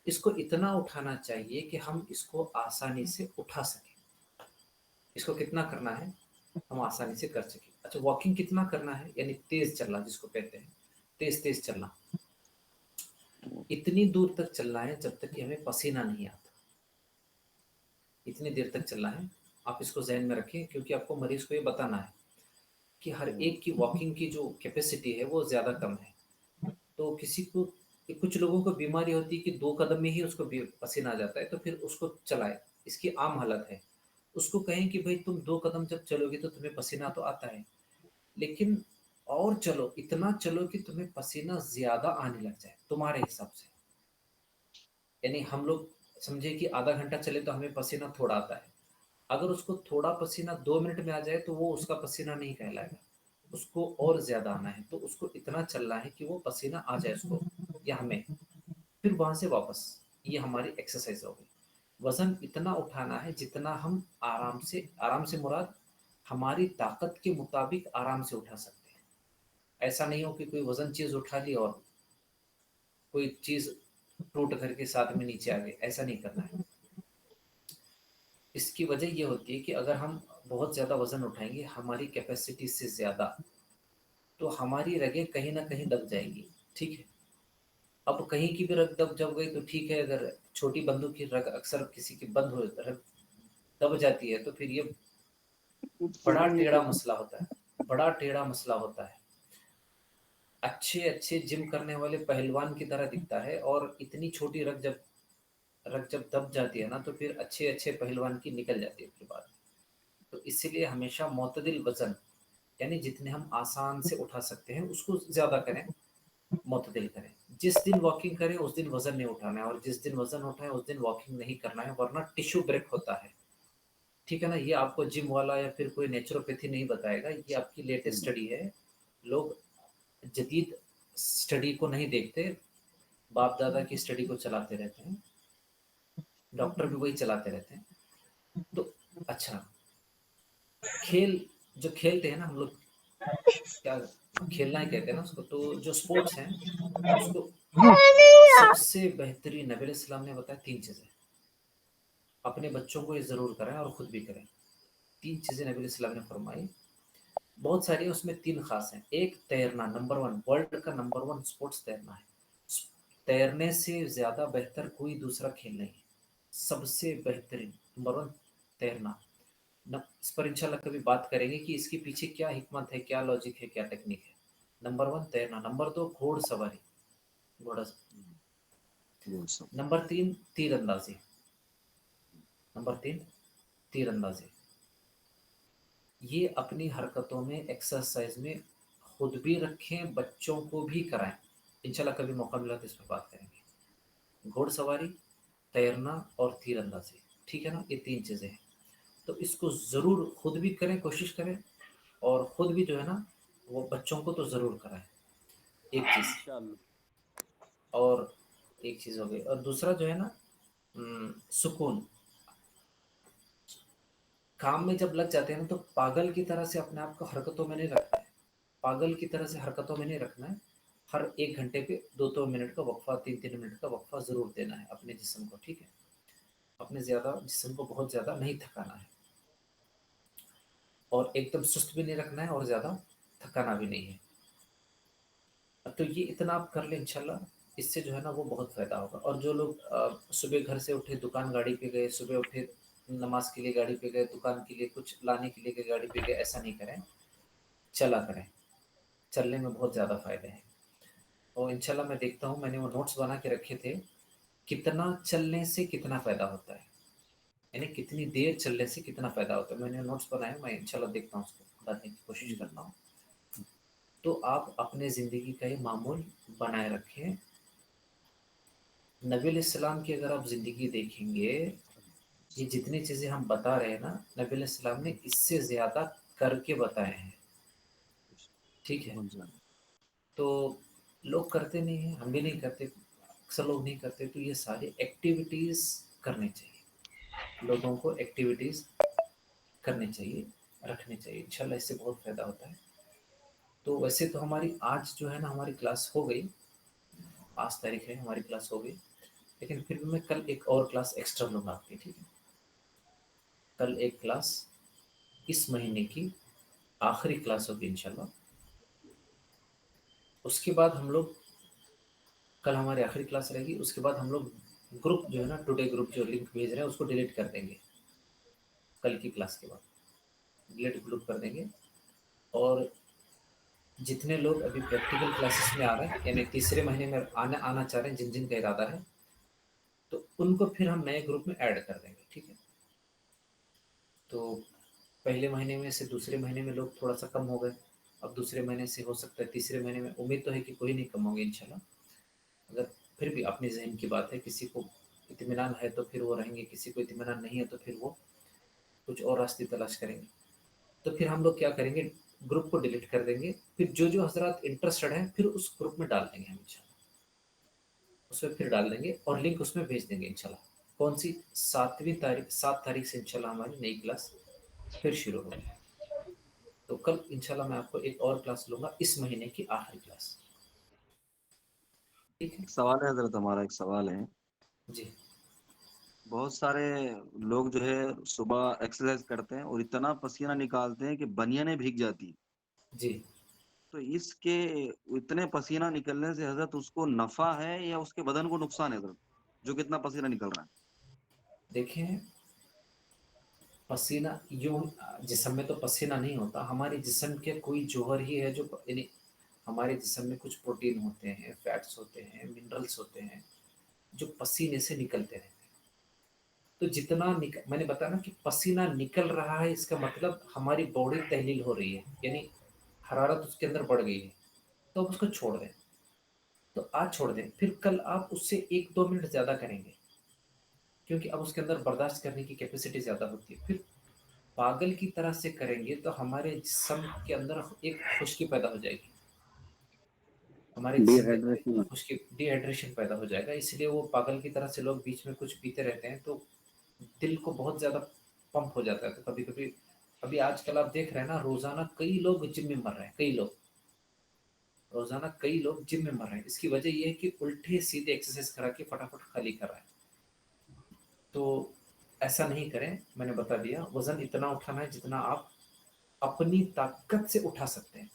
इसको इतना उठाना चाहिए कि हम इसको आसानी से उठा सकें। इसको कितना करना है हम आसानी से कर सकें। अच्छा, वॉकिंग कितना करना है, यानी तेज चलना जिसको कहते हैं, तेज तेज चलना। इतनी दूर तक चलना है जब तक कि हमें पसीना नहीं आता, इतनी देर तक चलना है। आप इसको ज़हन में रखें, क्योंकि आपको मरीज को ये बताना है कि हर एक की वॉकिंग की जो कैपेसिटी है वो ज़्यादा कम है। तो किसी को, कुछ लोगों को बीमारी होती है कि 2 कदम में ही उसको पसीना आ जाता है, तो फिर उसको चलाए, इसकी आम हालत है। उसको कहें कि भाई तुम 2 कदम जब चलोगे तो तुम्हें पसीना तो आता है, लेकिन और चलो, इतना चलो कि तुम्हें पसीना ज़्यादा आने लग जाए तुम्हारे हिसाब से। यानी हम लोग समझे कि आधा घंटा चले तो हमें पसीना थोड़ा आता है, अगर उसको थोड़ा पसीना 2 मिनट में आ जाए तो वो उसका पसीना नहीं कहलाएगा, उसको और ज़्यादा आना है। तो उसको इतना चलना है कि वो पसीना आ जाए उसको या हमें, फिर वहाँ से वापस। ये हमारी एक्सरसाइज हो गई। वज़न इतना उठाना है जितना हम आराम से मुराद हमारी ताकत के मुताबिक आराम से उठा सकते हैं। ऐसा नहीं हो कि कोई वज़न चीज़ उठा ली और कोई चीज़ टूट करके साथ में नीचे आ गई, ऐसा नहीं करना है। इसकी वजह ये होती है कि अगर हम बहुत ज़्यादा वज़न उठाएंगे हमारी कैपेसिटी से ज़्यादा, तो हमारी रगें कहीं ना कहीं दब जाएंगी, ठीक है। अब कहीं की भी रग दब गई तो ठीक है, अगर छोटी बंदूक की रग अक्सर किसी की बंद हो रग दब जाती है तो फिर ये बड़ा टेढ़ा मसला होता है, बड़ा टेढ़ा मसला होता है। अच्छे अच्छे जिम करने वाले पहलवान की तरह दिखता है, और इतनी छोटी रग जब दब जाती है ना तो फिर अच्छे अच्छे पहलवान की निकल जाती है फिर बाद में। तो इसीलिए हमेशा मोतदिल वज़न, यानी जितने हम आसान से उठा सकते हैं उसको ज़्यादा करें, मोतदिल करें। जिस दिन वॉकिंग करें उस दिन वज़न नहीं उठाना है, और जिस दिन वज़न उठाएं उस दिन वॉकिंग नहीं करना है, वरना टिश्यू ब्रेक होता है, ठीक है ना। ये आपको जिम वाला या फिर कोई नेचुरोपैथी नहीं बताएगा, ये आपकी लेटेस्ट स्टडी है। लोग जदीद स्टडी को नहीं देखते, बाप दादा की स्टडी को चलाते रहते हैं, डॉक्टर भी वही चलाते रहते हैं। तो अच्छा, खेल जो खेलते हैं ना हम लोग, क्या खेलना ही कहते हैं ना उसको, तो जो स्पोर्ट्स हैं उसको सबसे बेहतरीन नबी अलैहिस्सलाम ने बताया 3 चीज़ें। अपने बच्चों को ये ज़रूर कराएं और ख़ुद भी करें। 3 चीज़ें नबी अलैहिस्सलाम ने फरमाई, बहुत सारी हैं, उसमें 3 खास हैं। एक, तैरना, नंबर 1, वर्ल्ड का नंबर 1 स्पोर्ट्स तैरना है। तैरने से ज़्यादा बेहतर कोई दूसरा खेल नहीं है, सबसे बेहतरीन नंबर 1 तैरना। इस पर इंशाल्लाह कभी बात करेंगे कि इसके पीछे क्या हिकमत है, क्या लॉजिक है, क्या टेक्निक है। नंबर 1 तैरना। नंबर 2 घोड़सवारी, घोड़ा। नंबर 3 तीरंदाजी। नंबर 3 तीरंदाजी। ये अपनी हरकतों में, एक्सरसाइज में खुद भी रखें, बच्चों को भी कराएं। इंशाल्लाह कभी मौका मिला तो इस पर बात करेंगे। घोड़सवारी, तैरना और तीरंदाजी, ठीक है ना, ये 3 चीज़ें हैं। तो इसको ज़रूर खुद भी करें, कोशिश करें, और ख़ुद भी जो है ना वो बच्चों को तो ज़रूर कराएं, एक चीज़। और एक चीज़ हो गई, और दूसरा जो है ना सुकून। काम में जब लग जाते हैं ना तो पागल की तरह से अपने आप को हरकतों में नहीं रखना है, पागल की तरह से हरकतों में नहीं रखना है। हर 1 घंटे पे 2-2 मिनट का वक्फा, 3-3 मिनट का वक्फा ज़रूर देना है अपने जिस्म को, ठीक है। अपने जिस्म को बहुत ज़्यादा नहीं थकाना है, और एकदम सुस्त भी नहीं रखना है और ज़्यादा थकाना भी नहीं है। तो ये इतना आप कर लें इंशाल्लाह, इससे जो है ना वो बहुत फ़ायदा होगा। और जो लोग सुबह घर से उठे, दुकान गाड़ी पे गए, सुबह उठे नमाज के लिए गाड़ी पे गए, दुकान के लिए कुछ लाने के लिए गए गाड़ी पे गए, ऐसा नहीं करें, चला करें। चलने में बहुत ज़्यादा फ़ायदे हैं। और इंशाल्लाह मैं देखता हूँ, मैंने वो नोट्स बना के रखे थे, कितना चलने से कितना फ़ायदा होता है, यानी कितनी देर चलने से कितना फ़ायदा होता है। मैंने नोट्स बनाए, मैं इंशाल्लाह देखता हूँ, उसको बताने की कोशिश करता हूँ। तो आप अपने ज़िंदगी का ये मामूल बनाए रखें। नबी अलैहिस्सलाम की अगर आप ज़िंदगी देखेंगे, ये जितनी चीज़ें हम बता रहे हैं ना, नबी अलैहिस्सलाम ने इससे ज़्यादा करके बताए हैं, ठीक है। तो लोग करते नहीं हैं, हम भी नहीं करते, अक्सर लोग नहीं करते। तो ये सारी एक्टिविटीज़ करनी चाहिए, लोगों को एक्टिविटीज़ करनी चाहिए, रखनी चाहिए। इंशाल्लाह इससे बहुत फ़ायदा होता है। तो वैसे तो हमारी आज जो है ना हमारी क्लास हो गई। आज तारीख है, हमारी क्लास हो गई, लेकिन फिर भी मैं कल एक और क्लास एक्स्ट्रा लूँगा आपकी, ठीक है। कल एक क्लास इस महीने की आखिरी क्लास होगी इंशाल्लाह। उसके बाद हम लोग, कल हमारी आखिरी क्लास रहेगी, उसके बाद हम लोग ग्रुप जो है ना, टुडे ग्रुप जो लिंक भेज रहे हैं उसको डिलीट कर देंगे। कल की क्लास के बाद डिलीट ग्रुप कर देंगे, और जितने लोग अभी प्रैक्टिकल क्लासेस में आ रहे हैं, यानी तीसरे महीने में आना चाह रहे हैं, जिन जिन का इरादा है, तो उनको फिर हम नए ग्रुप में ऐड कर देंगे, ठीक है। तो पहले महीने में से दूसरे महीने में लोग थोड़ा सा कम हो गए, अब दूसरे महीने से हो सकता है तीसरे महीने में, उम्मीद तो है कि कोई नहीं कम होंगे इंशाल्लाह। अगर फिर भी अपने जहन की बात है, किसी को इत्मीनान है तो फिर वो रहेंगे, किसी को इत्मीनान नहीं है तो फिर वो कुछ और रास्ते तलाश करेंगे। तो फिर हम लोग क्या करेंगे, ग्रुप को डिलीट कर देंगे, फिर जो जो हजरात इंटरेस्टेड हैं फिर उस ग्रुप में डाल देंगे हम इंशाल्लाह, उसमें फिर डाल देंगे और लिंक उसमें भेज देंगे इंशाल्लाह। कौन सी? 7 तारीख से इंशाल्लाह हमारी नई क्लास फिर शुरू होगी। तो कल इंशाल्लाह मैं आपको एक और क्लास लूँगा, इस महीने की आखिरी क्लास, ठीक है। सवाल है हजरत, हमारा एक सवाल है। जी। बहुत सारे लोग जो है सुबह एक्सरसाइज करते हैं और इतना पसीना निकालते हैं कि बनियानें भीग जाती हैं। जी। तो इसके इतने पसीना निकलने से हजरत उसको नफा है या उसके बदन को नुकसान है हजरत, जो कितना पसीना निकल रहा है? देखें, पसीना यूं जिस्म में तो पसीना नहीं होता, हमारे जिस्म के कोई जौहर ही है जो, यानी हमारे जिस्म में कुछ प्रोटीन होते हैं, फैट्स होते हैं, मिनरल्स होते हैं जो पसीने से निकलते रहते हैं। तो जितना मैंने बताया ना कि पसीना निकल रहा है, इसका मतलब हमारी बॉडी तहलील हो रही है, यानी हरारत उसके अंदर बढ़ गई है, तो आप उसको छोड़ दें। तो आज छोड़ दें, फिर कल आप उससे 1-2 मिनट ज़्यादा करेंगे, क्योंकि अब उसके अंदर बर्दाश्त करने की कैपेसिटी ज़्यादा होती है। फिर पागल की तरह से करेंगे तो हमारे जिस्म के अंदर एक खुश्की पैदा हो जाएगी, हमारे जिस्म में खुश्की, डिहाइड्रेशन पैदा हो जाएगा। इसलिए वो पागल की तरह से लोग बीच में कुछ पीते रहते हैं, तो दिल को बहुत ज़्यादा पंप हो जाता है। तो कभी कभी, अभी आजकल आप देख रहे हैं ना, रोज़ाना कई लोग जिम में मर रहे हैं, रोज़ाना कई लोग जिम में मर रहे हैं। इसकी वजह ये है कि उल्टे सीधे एक्सरसाइज करा के फटाफट खाली कर रहे हैं। तो ऐसा नहीं करें, मैंने बता दिया, वज़न इतना उठाना है जितना आप अपनी ताकत से उठा सकते हैं,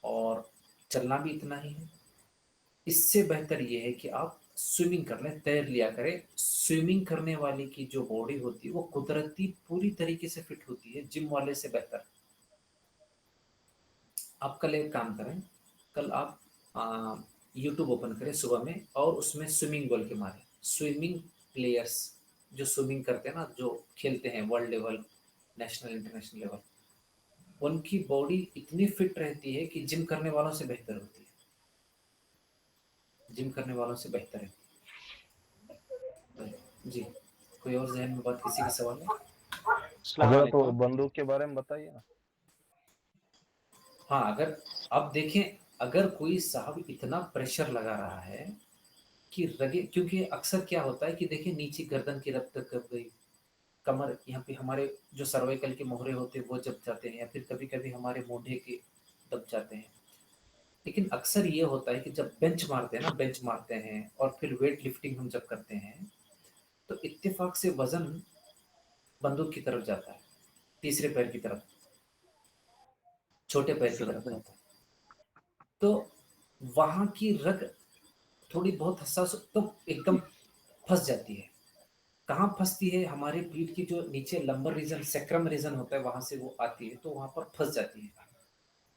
और चलना भी इतना ही है। इससे बेहतर ये है कि आप स्विमिंग कर लें, तैर लिया करें। स्विमिंग करने वाले की जो बॉडी होती है वो कुदरती पूरी तरीके से फिट होती है, जिम वाले से बेहतर। आप कल एक काम करें, कल आप यूट्यूब ओपन करें सुबह में, और उसमें स्विमिंग बोल के मारें। स्विमिंग प्लेयर्स जो स्विमिंग करते हैं ना, जो खेलते हैं world level, national, international level, उनकी बॉडी इतनी फिट रहती है कि जिम करने वालों से बेहतर होती है, जिम करने वालों से बेहतर है। तो जी, कोई और जहन में बात, किसी का सवाल है? हजरत तो बंदूक के बारे में बताइए ना। हाँ, अगर आप देखें, अगर कोई साहब इतना प्रेशर लगा रहा है कि रगे, क्योंकि अक्सर क्या होता है कि देखिए नीचे गर्दन की रक्त कब गई, कमर, यहाँ पे हमारे जो सर्वाइकल के मोहरे होते हैं वो जब जाते हैं, या फिर कभी कभी हमारे मोढे के दब जाते हैं। लेकिन अक्सर ये होता है कि जब बेंच मारते हैं ना, बेंच मारते हैं और फिर वेट लिफ्टिंग हम जब करते हैं, तो इत्तेफाक से वजन बंदूक की तरफ जाता है, तीसरे पैर की तरफ, छोटे पैर की तरफ जाता है। तो वहां की रग थोड़ी बहुत हसास, तो एकदम फंस जाती है। कहाँ फंसती है? हमारे पीठ की जो नीचे लंबर रीजन, सेक्रम रीजन होता है, वहां से वो आती है, तो वहां पर फंस जाती है।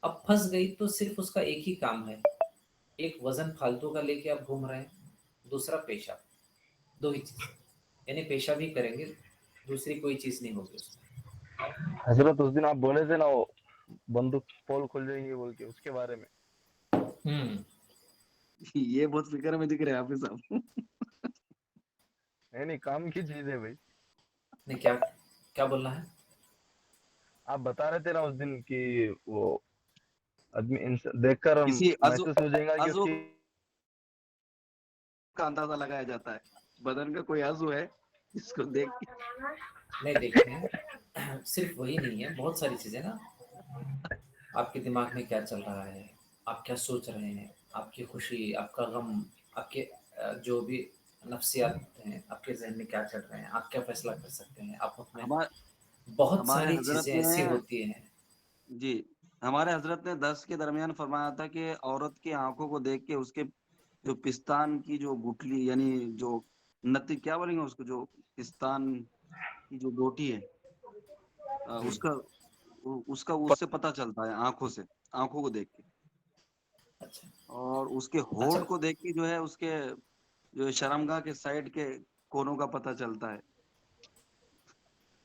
अब फंस गई तो सिर्फ उसका एक ही काम है, एक वजन फालतू का लेके आप घूम रहे हैं, दूसरा पेशाब, दो ही चीज, यानी पेशाब ही करेंगे, दूसरी कोई चीज नहीं होगी उसमें। हजरत उस दिन आप बोले थे ना वो बंदूक पोल खुल जाएंगे बोल के, उसके बारे में। ये बहुत फिक्र में दिख रहे हैं हाफिज साहब। नहीं काम की चीज है भाई। नहीं, क्या क्या बोलना है? आप बता रहे थे ना उस दिन कि वो आदमी देखकर किसी महसूस हो जाएगा कि अज़ु उसकी का अंदाजा लगाया जाता है, बदन का कोई अज़ु है इसको देख के। नहीं, देखें, सिर्फ वही नहीं है, बहुत सारी चीजें ना, आपके दिमाग में क्या चल रहा है, आप क्या सोच रहे हैं, आपकी खुशी, आपका गम, आपके जो भी नफ्सियात हैं, आपके जहन में क्या चल रहे हैं, आप क्या फैसला कर सकते हैं, आप उसमें बहुत हमारे सारी हजरत चीजें ऐसी ने होती हैं। जी हमारे हजरत ने 10 के दरमियान फरमाया था कि औरत की आंखों को देख के उसके जो पिस्तान की जो गुठली यानी जो नती क्या बोलेंगे उसको, जो पिस्तान की जो बोटी है जी उसका उसका उससे पता चलता है, आंखों से, आंखों को देख के। अच्छा और उसके अच्छा होठ को देख के जो है उसके जो शर्मगाह के साइड के कोनों का पता चलता है।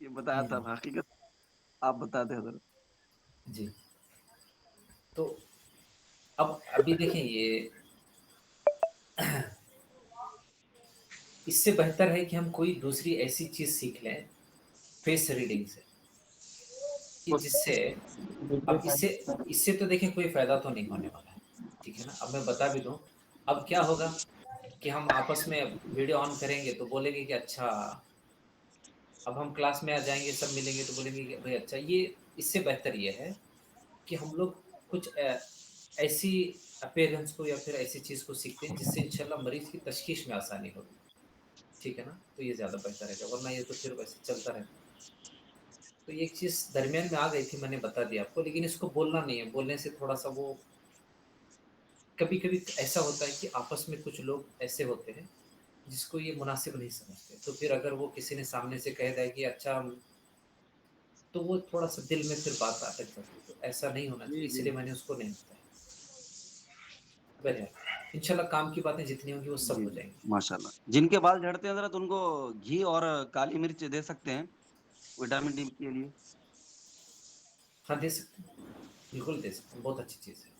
ये बताया था हकीकत, आप बताते हजरत। जी। तो अब अभी देखें ये इससे बेहतर है कि हम कोई दूसरी ऐसी चीज सीख लें फेस रीडिंग से, कि जिससे अब इससे इससे तो देखें कोई फायदा तो नहीं होने वाला है, ठीक है ना। अब मैं बता भी दूं, अब क्या होगा कि हम आपस में वीडियो ऑन करेंगे तो बोलेंगे कि अच्छा, अब हम क्लास में आ जाएंगे, सब मिलेंगे तो बोलेंगे कि भाई अच्छा, ये इससे बेहतर ये है कि हम लोग कुछ ऐसी अपेयरेंस को या फिर ऐसी चीज़ को सीखते हैं जिससे इंशाल्लाह मरीज की तशखीश में आसानी होगी, ठीक है ना। तो ये ज़्यादा बेहतर रहेगा, वरना ये तो फिर वैसे चलता रहता है। तो ये एक चीज़ दरमियान में आ गई थी, मैंने बता दिया आपको, लेकिन इसको बोलना नहीं है, बोलने से थोड़ा सा वो कभी कभी ऐसा होता है कि आपस में कुछ लोग ऐसे होते हैं जिसको ये मुनासिब नहीं समझते, तो फिर अगर वो किसी ने सामने से कह दिया कि अच्छा तो वो थोड़ा सा दिल में फिर बात अटक जाती है, तो ऐसा नहीं होना चाहिए, जी जी इसलिए मैंने उसको नहीं बताया। बहरहाल इंशाल्लाह काम की बातें जितनी होंगी वो सब जी हो जी जाएंगी। माशाल्लाह। जिनके बाल झड़ते हैं हजरत उनको घी और काली मिर्च दे सकते हैं विटामिन डी के लिए। हाँ दे सकते हैं, बिल्कुल दे सकते हैं, बहुत अच्छी चीज़ है।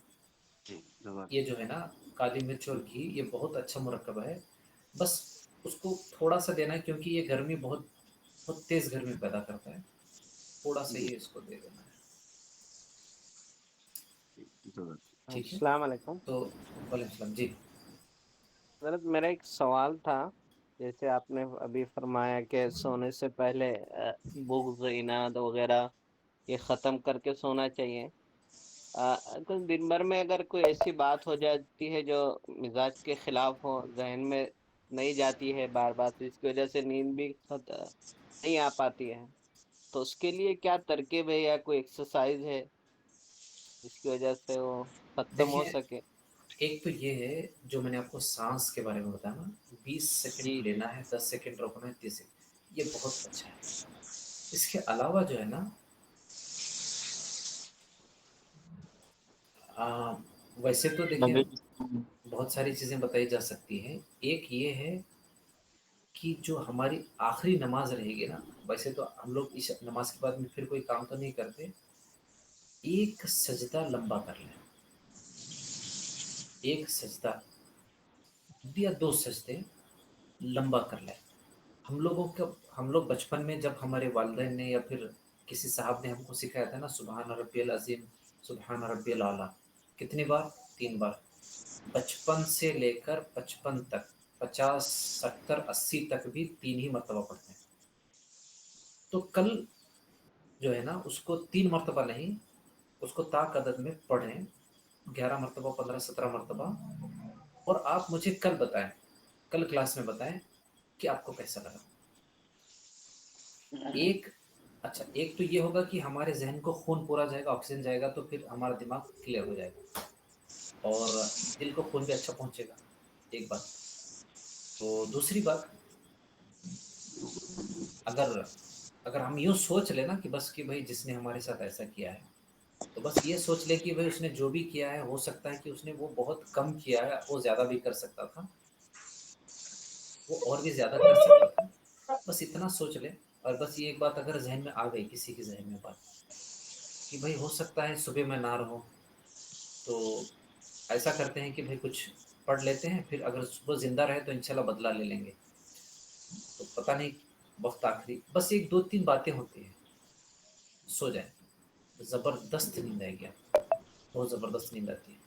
जी जज़ाक। ये जो है ना, काली मिर्च और घी, ये बहुत अच्छा मुरक्कब है। बस उसको थोड़ा सा देना है, क्योंकि ये गर्मी बहुत बहुत तेज़ गर्मी पैदा करता है, थोड़ा सा जी ये इसको दे देना है, जज़ाक। ठीक है। अस्सलाम वालेकुम। तो वालेकुम सलाम जी। हज़रत मेरा एक सवाल था, जैसे आपने अभी फरमाया कि सोने से पहले बुग़्ज़, इनाद वगैरह ये ख़त्म करके सोना चाहिए। अगर दिन भर में अगर कोई ऐसी बात हो जाती है जो मिजाज के खिलाफ हो, जहन में नहीं जाती है बार बार, तो इसकी वजह से नींद भी नहीं आ पाती है, तो उसके लिए क्या तरकीब है या कोई एक्सरसाइज है जिसकी वजह से वो खत्म हो देखिए, सके? एक तो ये है जो मैंने आपको सांस के बारे में बताया ना, 20 सेकंड जी लेना है, 10 सेकंड रोकना है, 30 सेकंड, ये बहुत अच्छा है। इसके अलावा जो है ना, आ, वैसे तो देखिए बहुत सारी चीज़ें बताई जा सकती हैं। एक ये है कि जो हमारी आखिरी नमाज रहेगी ना, वैसे तो हम लोग इस नमाज के बाद में फिर कोई काम तो नहीं करते, एक सजदा लंबा कर लें, एक सजदा या दो सजदे लंबा कर लें। हम लोग बचपन में जब हमारे वालिदैन ने या फिर किसी साहब ने हमको सिखाया था ना, सुबहान रब्बियल अज़ीम, सुबहान रब्बियल आला, कितनी बार? 3 बार। बचपन से लेकर 55 तक, 50, 70, 80 तक भी 3 ही मरतबा पढ़ते हैं। तो कल जो है ना, उसको 3 मरतबा नहीं, उसको ताक अदद में पढ़ें, 11 मरतबा, 15, 17 मरतबा। और आप मुझे कल बताएं, कल क्लास में बताएं कि आपको कैसा लगा। एक अच्छा, एक तो ये होगा कि हमारे जहन को खून पूरा जाएगा, ऑक्सीजन जाएगा, तो फिर हमारा दिमाग क्लियर हो जाएगा और दिल को खून भी अच्छा पहुंचेगा, एक बात। तो दूसरी बात, अगर अगर हम यूँ सोच लेना कि बस कि भाई जिसने हमारे साथ ऐसा किया है, तो बस ये सोच ले कि भाई उसने जो भी किया है, हो सकता है कि उसने वो बहुत कम किया है, वो ज़्यादा भी कर सकता था, वो और भी ज़्यादा कर सकता था। बस इतना सोच ले, और बस ये एक बात अगर जहन में आ गई, किसी के जहन में बात कि भाई हो सकता है सुबह मैं ना रहूं, तो ऐसा करते हैं कि भाई कुछ पढ़ लेते हैं, फिर अगर सुबह ज़िंदा रहे तो इंशाल्लाह बदला ले लेंगे। तो पता नहीं, वक्त आखिरी, बस एक दो तीन बातें होती हैं, सो जाए, ज़बरदस्त नींद आएगी आपको, बहुत ज़बरदस्त नींद आती है।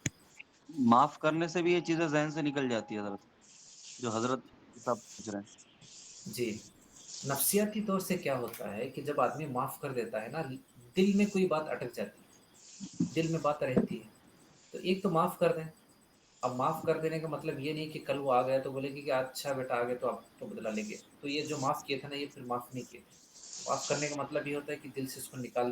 माफ करने से भी ये चीजें जहन से निकल जाती है हजरत, जो हजरत साहब पूछ रहे हैं। जी, नफ्सियाती तौर से क्या होता है कि जब आदमी माफ़ कर देता है ना, दिल में कोई बात अटक जाती है, दिल में बात रहती है, तो एक तो माफ़ कर दें, اب معاف کر دینے کا مطلب یہ نہیں کہ کل وہ آ گیا تو بولے گی کہ اچھا بیٹا آ گئے تو آپ تو بدلا لیں گے. تو یہ جو معاف کیے تھے نا یہ پھر معاف نہیں کیے تھے. معاف کرنے کا مطلب یہ ہوتا ہے کہ دل سے اس کو نکال